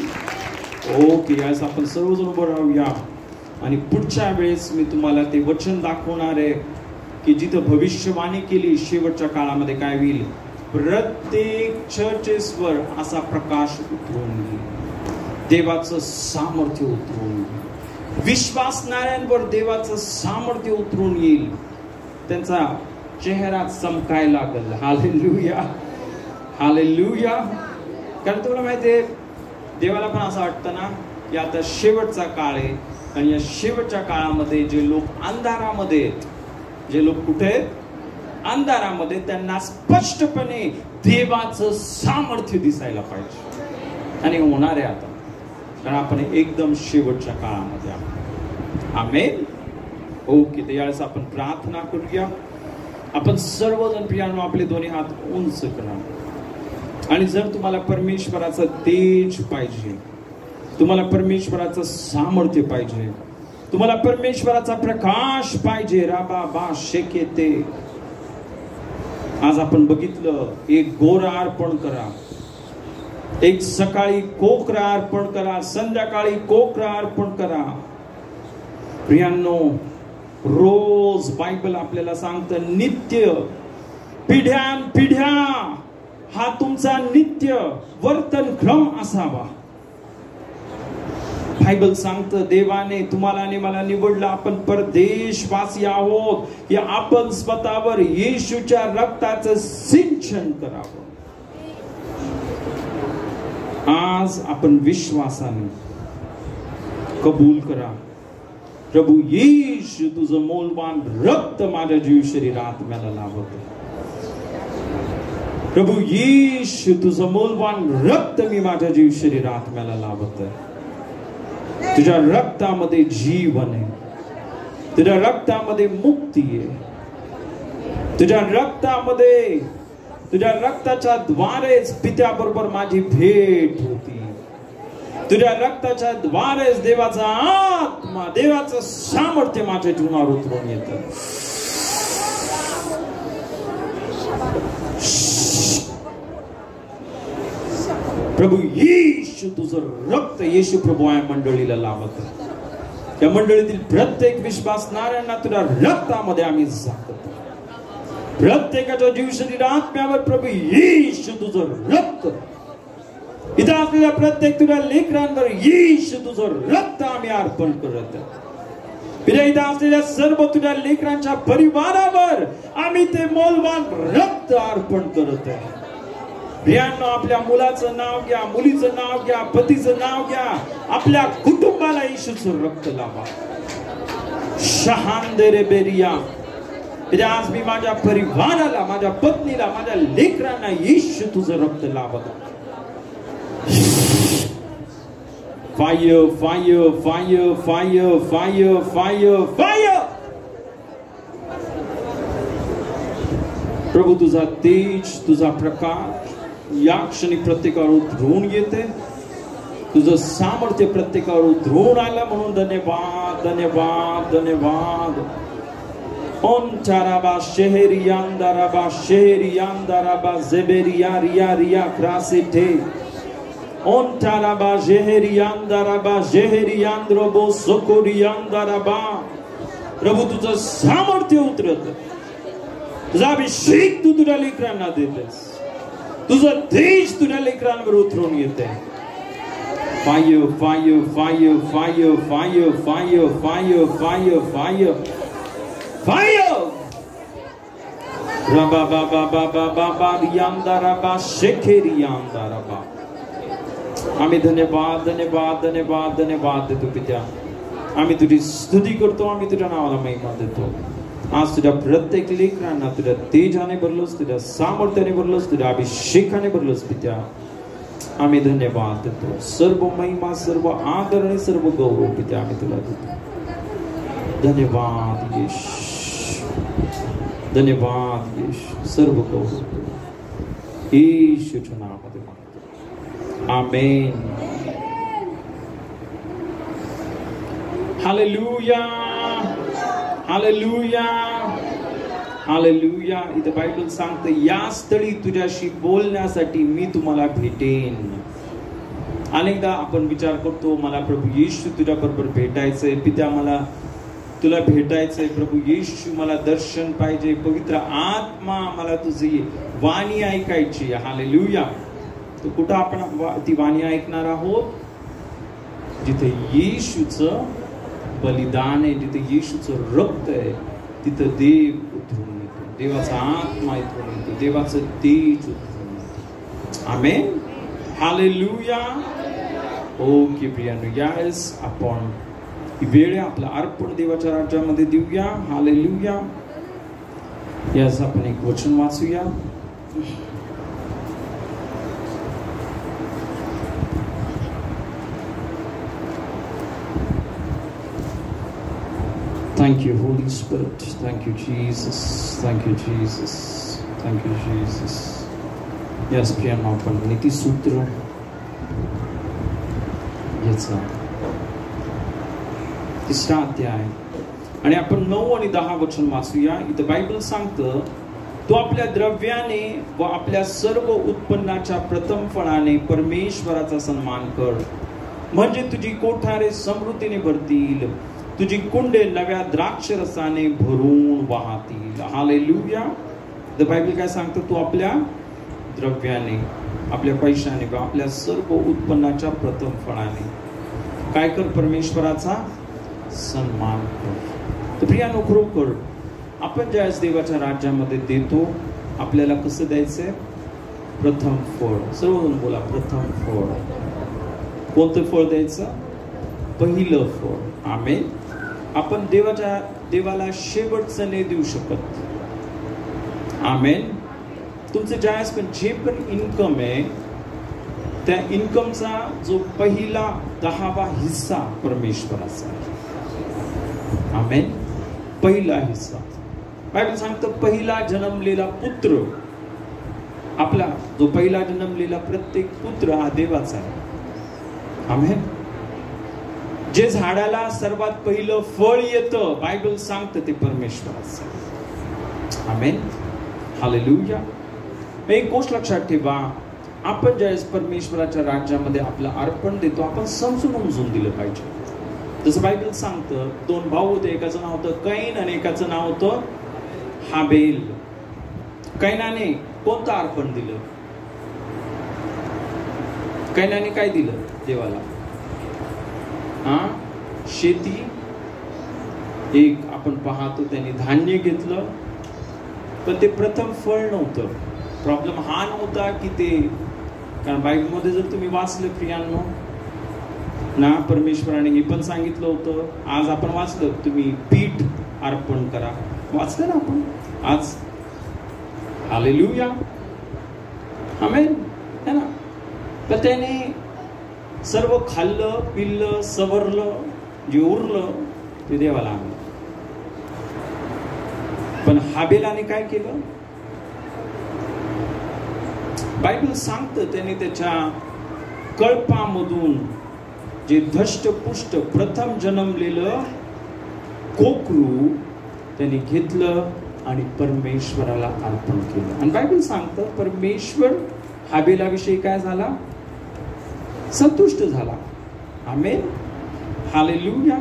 ओके, आज आपण सर्वजण उभं राहूया आणि पुढच्या वेळेस मी तुम्हाला ते वचन दाखवणार आहे की जिथं भविष्यवाणी केली शेवटच्या काळामध्ये काय होईल. प्रत्येक चर्चेसवर असा प्रकाश उतरून येईल, देवाचं सामर्थ्य उतरून येईल, विश्वासणाऱ्यांवर देवाचं सामर्थ्य उतरून येईल, त्यांचा चेहरा चमकायला लागेल. हालेलुया. हालेलुया. कारण तुम्हाला माहिती आहे, देवाला पण असं वाटतं ना की आता शेवटचा काळ आहे आणि या शेवटच्या काळामध्ये जे लोक अंधारामध्ये आहेत, जे लोक कुठे आहेत? अंधारामध्ये, त्यांना स्पष्टपणे देवाचं सामर्थ्य दिसायला पाहिजे. आणि होणार आहे आता, कारण आपण एकदम शेवटच्या काळामध्ये आहोत. आमेन. ओके, तर यावेळेस आपण प्रार्थना करूया. आपण सर्वजण प्रियानो आपले दोन्ही हात उंच करा. आणि जर तुम्हाला परमेश्वराचं तेज पाहिजे, तुम्हाला परमेश्वराचं सामर्थ्य पाहिजे, तुम्हाला परमेश्वराचा प्रकाश पाहिजे, राबा बा शेकेते, आज आपण बघितलं, एक गोरा अर्पण करा, एक सकाळी कोकरा अर्पण करा, संध्याकाळी कोकरा अर्पण करा. प्रियांनो, रोज बायबल आपल्याला सांगतं नित्य, पिढ्यान पिढ्या हा तुमचा नित्य वर्तनक्रम असावा. बायबल सांगतं देवाने तुम्हाला आणि मला निवडलं, आपण परदेशवासी आहोत, हे आपण स्वतःवर येशूच्या रक्ताचं सिंचन करावं. आज आपण विश्वासाने कबूल करा, प्रभू येशू तुझं मौल्यवान रक्त माझ्या जीव शरीरात मला लावत. प्रभू येशू तुझं मौल्यवान रक्त मी माझ्या जीव शरीरात मला लावत. तुझ्या रक्तामध्ये जीवन आहे, तुझ्या रक्तामध्ये मुक्ती आहे, तुझ्या रक्तामध्ये, तुझ्या रक्ताच्या द्वारेच पित्याबरोबर माझी भेट होती, तुझ्या रक्ताच्या द्वारेच देवाचा आत्मा, देवाचं सामर्थ्य माझ्या जीवनावर उतरून येतं. प्रभू येशू तुझं रक्त, येशू प्रभू या मंडळीला लावत. या मंडळीतील प्रत्येक विश्वासणाऱ्यांना तुझ्या रक्तामध्ये आम्ही झाकतो. प्रत्येकाच्या जीव शरीर आत्म्यावर प्रभू येशू तुझं रक्त इथं असलेल्या प्रत्येक तुझ्या लेकरांवर येशू तुझं रक्त आम्ही अर्पण करत आहे. इथं असलेल्या सर्व तुझ्या लेकरांच्या परिवारावर आम्ही ते मौल्यवान रक्त अर्पण करत आहे. प्रियांनो, आपल्या मुलाचं नाव घ्या, मुलीचं नाव घ्या, पतीचं नाव घ्या, आपल्या कुटुंबाला येशूचं रक्त लावा. शहांदेरे बेरिया. आज मी माझ्या परिवाराला, माझ्या पत्नीला, माझ्या लेकरांना येशू तुझं रक्त लावत. Fire fire fire fire fire fire fire. प्रभू, तुझा तेज, तुझा प्रकाश या क्षणी प्रत्येकावर उतरून येते. तुझं सामर्थ्य प्रत्येकावर उतरून आलं म्हणून धन्यवाद धन्यवाद धन्यवाद. ओम चाराबा शहरियांदाराबा शहरियांदाराबा जेबेरिया रिया रिया क्रासिटे. ओम चाराबा शहरियांदाराबा शहरियांद्रोबो सोकोरियांदाराबा. प्रभू, तुझं सामर्थ्य उतरत, तुझा अभिषेक तू तुझ्या लेकरांना देतेस, तुझं तेज तुझ्या लेकरांवर उतरून येते. Fire fire fire fire fire fire fire fire fire fire. रबा बाबा बाबा बाबा रियांदा रबा शेखेरियांदा रबा. आम्ही धन्यवाद धन्यवाद धन्यवाद धन्यवाद देतो पित्या. आम्ही तुझी स्तुती करतो, आम्ही तुझ्या नावाला महिमा देतो. आज तुझ्या प्रत्येक लेकरांना तुझ्या तेजाने भरलोस, तुझ्या सामर्थ्याने भरलोस, तुझ्या अभिषेकाने भरलोस पित्या. आम्ही धन्यवाद देतो. सर्व महिमा, सर्व आदर आणि सर्व गौरव पित्या आम्ही तुला देतो. धन्यवाद येश, धन्यवाद येश. सर्व गौरव येशूच्या नावामध्ये मागतो. आमेन. Hallelujah hallelujah hallelujah. इथं बायबल सांगतं, या स्थळी तुझ्याशी बोलण्यासाठी मी तुम्हाला भेटेन. अनेकदा आपण विचार करतो, मला प्रभू येशू तुझ्या बरोबर भेटायचंय. पित्या, मला तुला भेटायचंय. प्रभू येशू, मला दर्शन पाहिजे. पवित्र आत्मा, मला तुझी वाणी ऐकायची. हालेलुया. तर कुठं आपण ती वाणी ऐकणार आहोत? जिथे येशूचं बलिदान आहे, जिथे येशूचं रक्त आहे, तिथं देव उतरून येतो, देवाचा आत्मा उतरून येतो, देवाचं तेज उतरून येतो. आमेन. हालेलुया. ओके प्रियानो, यावेळेस आपण ही वेळ आपला अर्पण देवाच्या राज्यामध्ये देऊया. हालेलुया. यास आपण एक वचन वाचूया. Thank you, Holy Spirit. Thank you, Jesus. Thank you, Jesus. Thank you, Jesus. Yes, प्रियांनो, आपण नीतिसूत्र याचा 3रा अध्याय आणि आपण 9 आणि 10 वचन वाचूया. इथं बायबल सांगतं, तो आपल्या द्रव्याने व आपल्या सर्व उत्पन्नाच्या प्रथम फळाने परमेश्वराचा सन्मान कर, म्हणजे तुझी कोठारे समृद्धीने भरतील, तुझी कुंडे नव्या द्राक्षरसाने भरून वाहतील. हालेलुया. द बायबल काय सांगतं? तू आपल्या द्रव्याने, आपल्या पैशाने व आपल्या सर्व उत्पन्नाच्या प्रथम फळाने काय कर? परमेश्वराचा सन्मान कर. तर प्रियानो, खरोखर आपण ज्यावेळेस देवाच्या राज्यामध्ये देतो, आपल्याला कसं द्यायचंय? प्रथम फळ. सर्वजण बोला, प्रथम फळ. कोणतं फळ द्यायचं? पहिलं फळ. आमेन. आपण देवाला शेवटचं नाही देऊ शकत. आमेन. तुमचं ज्यावेळेस पण जे पण इन्कम आहे, त्या इन्कमचा जो पहिला 10वा हिस्सा परमेश्वराचा आहे. आमेन. पहिला हिस्सा. बायबल सांगतं, पहिला जन्मलेला पुत्र, आपला जो पहिला जन्मलेला प्रत्येक पुत्र हा देवाचा आहे. आमेन. जे झाडाला सर्वात पहिलं फळ येतं, बायबल सांगतं, ते परमेश्वराचं. आमेन. हालेलुया. एक गोष्ट लक्षात ठेवा, आपण ज्यावेळेस परमेश्वराच्या राज्यामध्ये आपलं अर्पण देतो, आपण समजून दिलं पाहिजे. जसं बायबल सांगतं, 2 भाऊ होते, एकाचं नाव होतं कैन आणि एकाचं नाव होतं हाबेल. कैनाने कोणतं अर्पण दिलं? कैनाने काय दिलं देवाला? शेती एक आपण पाहतो, त्यांनी धान्य घेतलं, पण ते प्रथम फळ नव्हतं. प्रॉब्लेम हा नव्हता की ते, कारण बायबलमध्ये जर तुम्ही वाचलं प्रियांनो ना, परमेश्वराने हे पण सांगितलं होतं. आज आपण वाचलं, तुम्ही पीठ अर्पण करा, वाचलं ना आपण आज. हालेलुया, आमेन, है ना. तर त्याने सर्व खाल्लं पिल्लं सवरलं, जे उरलं ते देवाला आणलं. पण हाबेलाने काय केलं? बायबल सांगतं त्याने त्याच्या कळपामधून जे धष्टपुष्ट प्रथम जन्मलेलं कोकरू त्याने घेतलं आणि परमेश्वराला अर्पण केलं. आणि बायबल सांगतं परमेश्वर हाबेलाविषयी काय झाला? संतुष्ट झाला. आमेन, हालेलुया.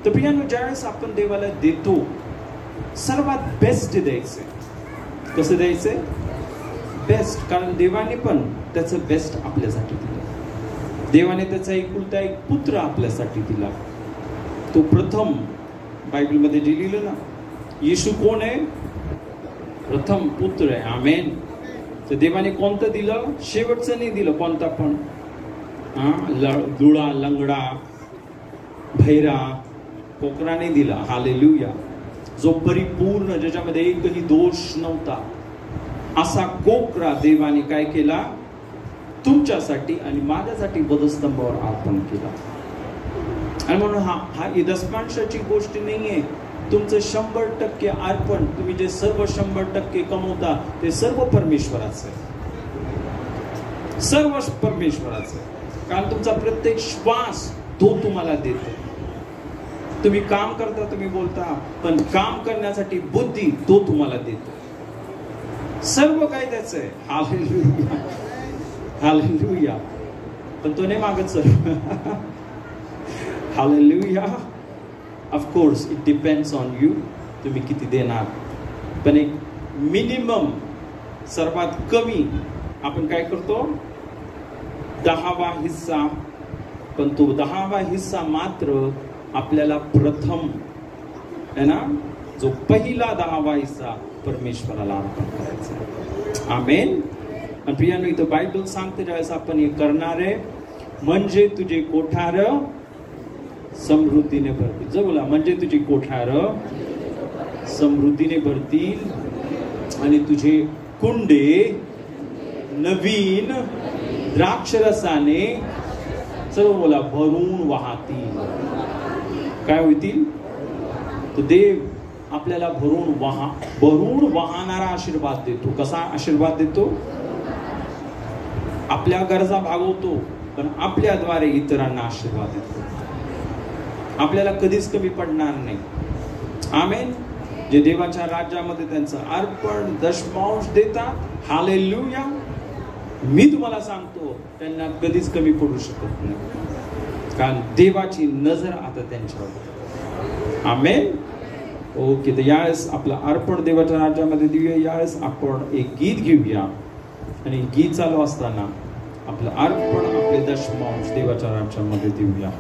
तर प्रियांनो, ज्यावेळेस आपण देवाला देतो, सर्वात बेस्ट द्यायचंय. कसं द्यायचंय? बेस्ट. कारण देवाने पण त्याचं बेस्ट आपल्यासाठी दिलं. देवाने त्याचा एकुलता एक पुत्र आपल्यासाठी दिला. तो प्रथम, बायबलमध्ये जे लिहिलं ना, येशू कोण आहे? प्रथम पुत्र आहे. आमेन. तर देवाने कोणतं दिलं? शेवटचं नाही दिलं कोणता पण. दुळा, लंगडा, भैरा, कोकरा नाही दिला. हालेलुया. जो परिपूर्ण, ज्याच्यामध्ये एकही दोष नव्हता, असा कोकरा देवाने काय केला? तुमच्यासाठी आणि माझ्यासाठी वधस्तंभावर अर्पण केला. आणि म्हणून हा दशमांशाची गोष्ट नाहीये. तुमचं 100% अर्पण, तुम्ही जे सर्व 100% कमवता, ते सर्व परमेश्वराचं आहे. सर्व परमेश्वराचं आहे. कारण तुमचा प्रत्येक श्वास तो तुम्हाला देतो. तुम्ही काम करता, तुम्ही बोलता, पण काम करण्यासाठी बुद्धी तो तुम्हाला देतो. सर्व काही त्याचं आहे. Hallelujah, hallelujah. पण तो नाही मागत sir. Hallelujah. Of course it depends on you, तुम्ही किती देणार. पण एक मिनिमम, सर्वात कमी आपण काय करतो? 10वा हिस्सा. पण तो 10वा हिस्सा मात्र आपल्याला प्रथम है ना, जो पहिला 10वा हिस्सा परमेश्वराला अर्पण करायचा. आमेन. आणि प्रियांनो, इथं बायबल सांगते ज्यावेळेस आपण हे करणार आहे, म्हणजे तुझे कोठार समृद्धीने भरतील. जो बोला, म्हणजे तुझी कोठार समृद्धीने भरतील आणि तुझे कुंडे नवीन द्राक्षरसाने, सर्व बोला, भरून वाहतील. काय होतील? तर देव आपल्याला भरून वाहणारा आशीर्वाद देतो. कसा आशीर्वाद देतो? आपल्या गरजा भागवतो, पण आपल्याद्वारे इतरांना आशीर्वाद देतो. आपल्याला कधीच कमी पडणार नाही. आमेन. जे देवाच्या राज्यामध्ये त्यांचं अर्पण दशमांश देतात, हालेलुया, मी तुम्हाला सांगतो त्यांना कधीच कमी पडू शकत नाही. कारण देवाची नजर आता त्यांच्यावर. आमेन. ओके. तर यावेळेस आपलं अर्पण देवाच्या राज्यामध्ये देऊया. यावेळेस आपण एक गीत घेऊया आणि गीत चालू असताना आपलं अर्पण, आपले दशमांश देवाच्या राज्यामध्ये देऊया.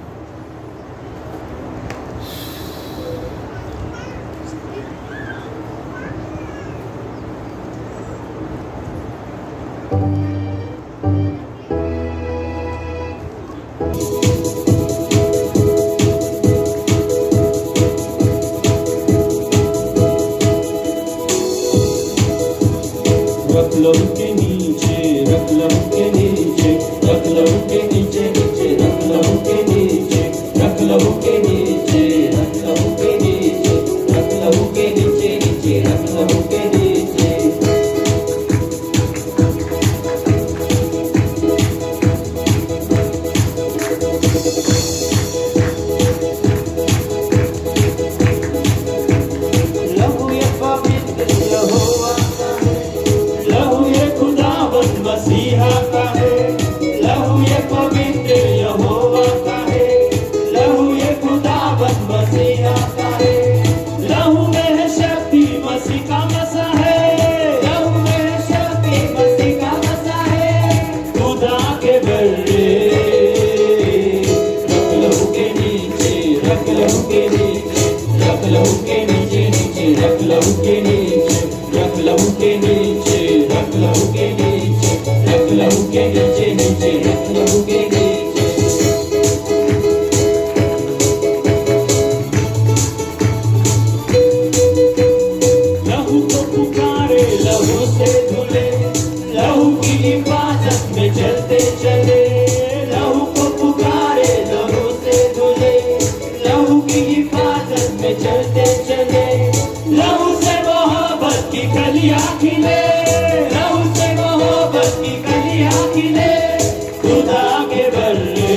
लहू ये पवित्र यहोवा का है, लहू ये
के नीचे, रख लहू के नीचे, रख लहू के नीचे नीचे, रख लहू के नीचे, रख लहू के नीचे, रख लहू के नीचे, रख लहू के नीचे नीचे, रख लहू के नीचे। लहू को पुकारे, लहू से धुले, लहू की हिफाजत में चलते चले, लहू को पुकारे, लहू से धुले, लहू की हिफाजत में चलते चले, लहू से मोहब्बत की कलियां खिले, लहू से मोहब्बत की कलियां खिले, खुदा के बल्ले,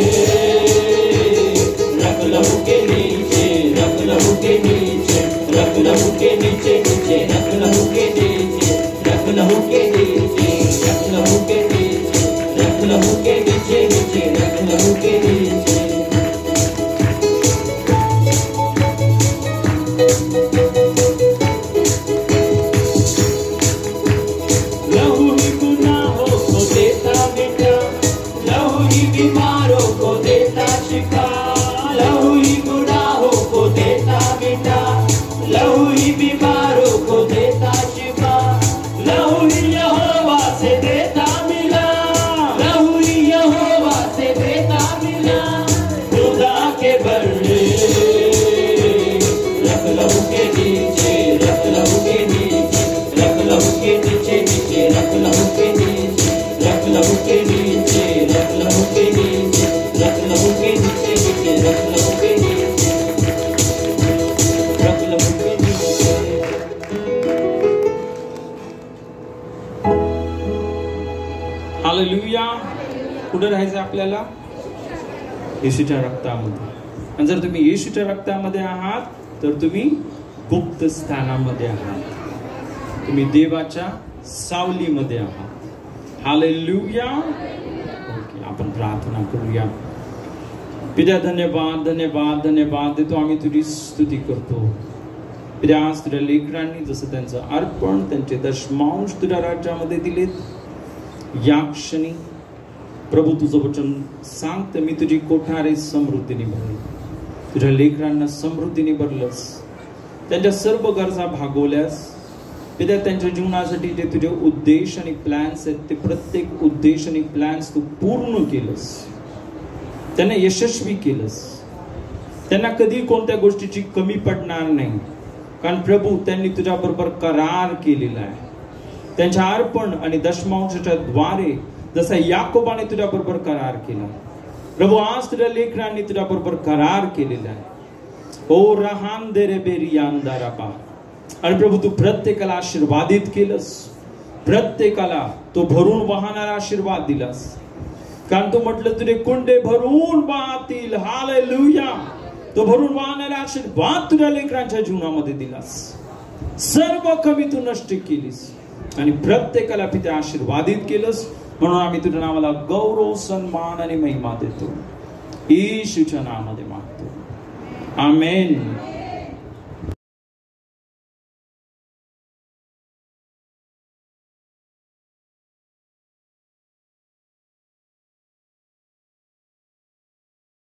रख लहू के नीचे, रख लहू के नीचे, रख लहू के नीचे नीचे, रख लहू के नीचे, रख लहू के नीचे, रख लहू के नीचे, रख लहू के नीचे नीचे, रख लहू के नीचे। लहू ही गुनाहों को देता मिटा, लहू ही बीमारों को देता शिफा, लहू ही गुनाहों को देता मिटा, लहू ही बीमारों को देता शिफा, लहू ही यहोवा से देता मिला, लहू ही यहोवा से देता मिला, खुदा के बल्ले, रख लहू के नीचे, रख लहू के नीचे, रख लहू के नीचे नीचे, रख लहू के नीचे, रख लहू के नीचे, रख लहू के नीचे, रख लहू के नीचे नीचे, रख लहू के नीचे, रख लहू के नीचे। हालेलुया। कुठे राहायचं आपल्याला? येशूच्या रक्तामध्ये. आणि जर तुम्ही येशूच्या रक्तामध्ये आहात तर तुम्ही गुप्त स्थानामध्ये आहात, तुम्ही देवाच्या सावलीमध्ये आहात. हालेलुया. ओके, आपण प्रार्थना करूया. पित्या, धन्यवाद धन्यवाद धन्यवाद देतो आम्ही, तुझी स्तुती करतो. पित्या, आज तुझ्या लेकरांनी जसं त्यांचं अर्पण, त्यांचे दशमांश तुझ्या राज्यामध्ये दिलेत, या क्षणी प्रभू तुझं वचन सांगतं, मी तुझी कोठारे समृद्धीने भरली. तुझ्या लेकरांना समृद्धीने भरलंस, त्यांच्या सर्व गरजा भागवल्यास. पित्या, त्यांच्या जीवनासाठी जे तुझे उद्देश आणि प्लॅन्स आहेत, ते प्रत्येक उद्देश आणि प्लॅन्स तू पूर्ण केलंस, त्यांना यशस्वी केलंस. त्यांना कधी कोणत्या गोष्टीची कमी पडणार नाही, कारण प्रभू त्यांनी तुझ्या बरोबर करार केलेला आहे. त्यांच्या अर्पण आणि दशमांशाच्या द्वारे जसा याकोबाने तुझ्या बरोबर करार केला, प्रभू आज तुझ्या लेकरांनी तुझ्या बरोबर करार केलेला आहे. ओ रहान दे रे बेरी अंधारापा. आणि प्रभू तू प्रत्येकाला आशीर्वादित केलंस, प्रत्येकाला तो भरून वाहणारा आशीर्वाद दिलास, कारण तू म्हटलं तुझे कुंडे भरून वाहतील. हालेलुया. तो भरून वाहणारा आशीर्वाद तुझ्या लेकरांच्या जीवनामध्ये दिलास. सर्व कमी तू नष्ट केलीस आणि प्रत्येकाला पित्या आशीर्वादित केलंस. म्हणून आम्ही तुझ्या नावाला गौरव, सन्मान आणि महिमा देतो. येशूच्या नावामध्ये मागतो. आमेन.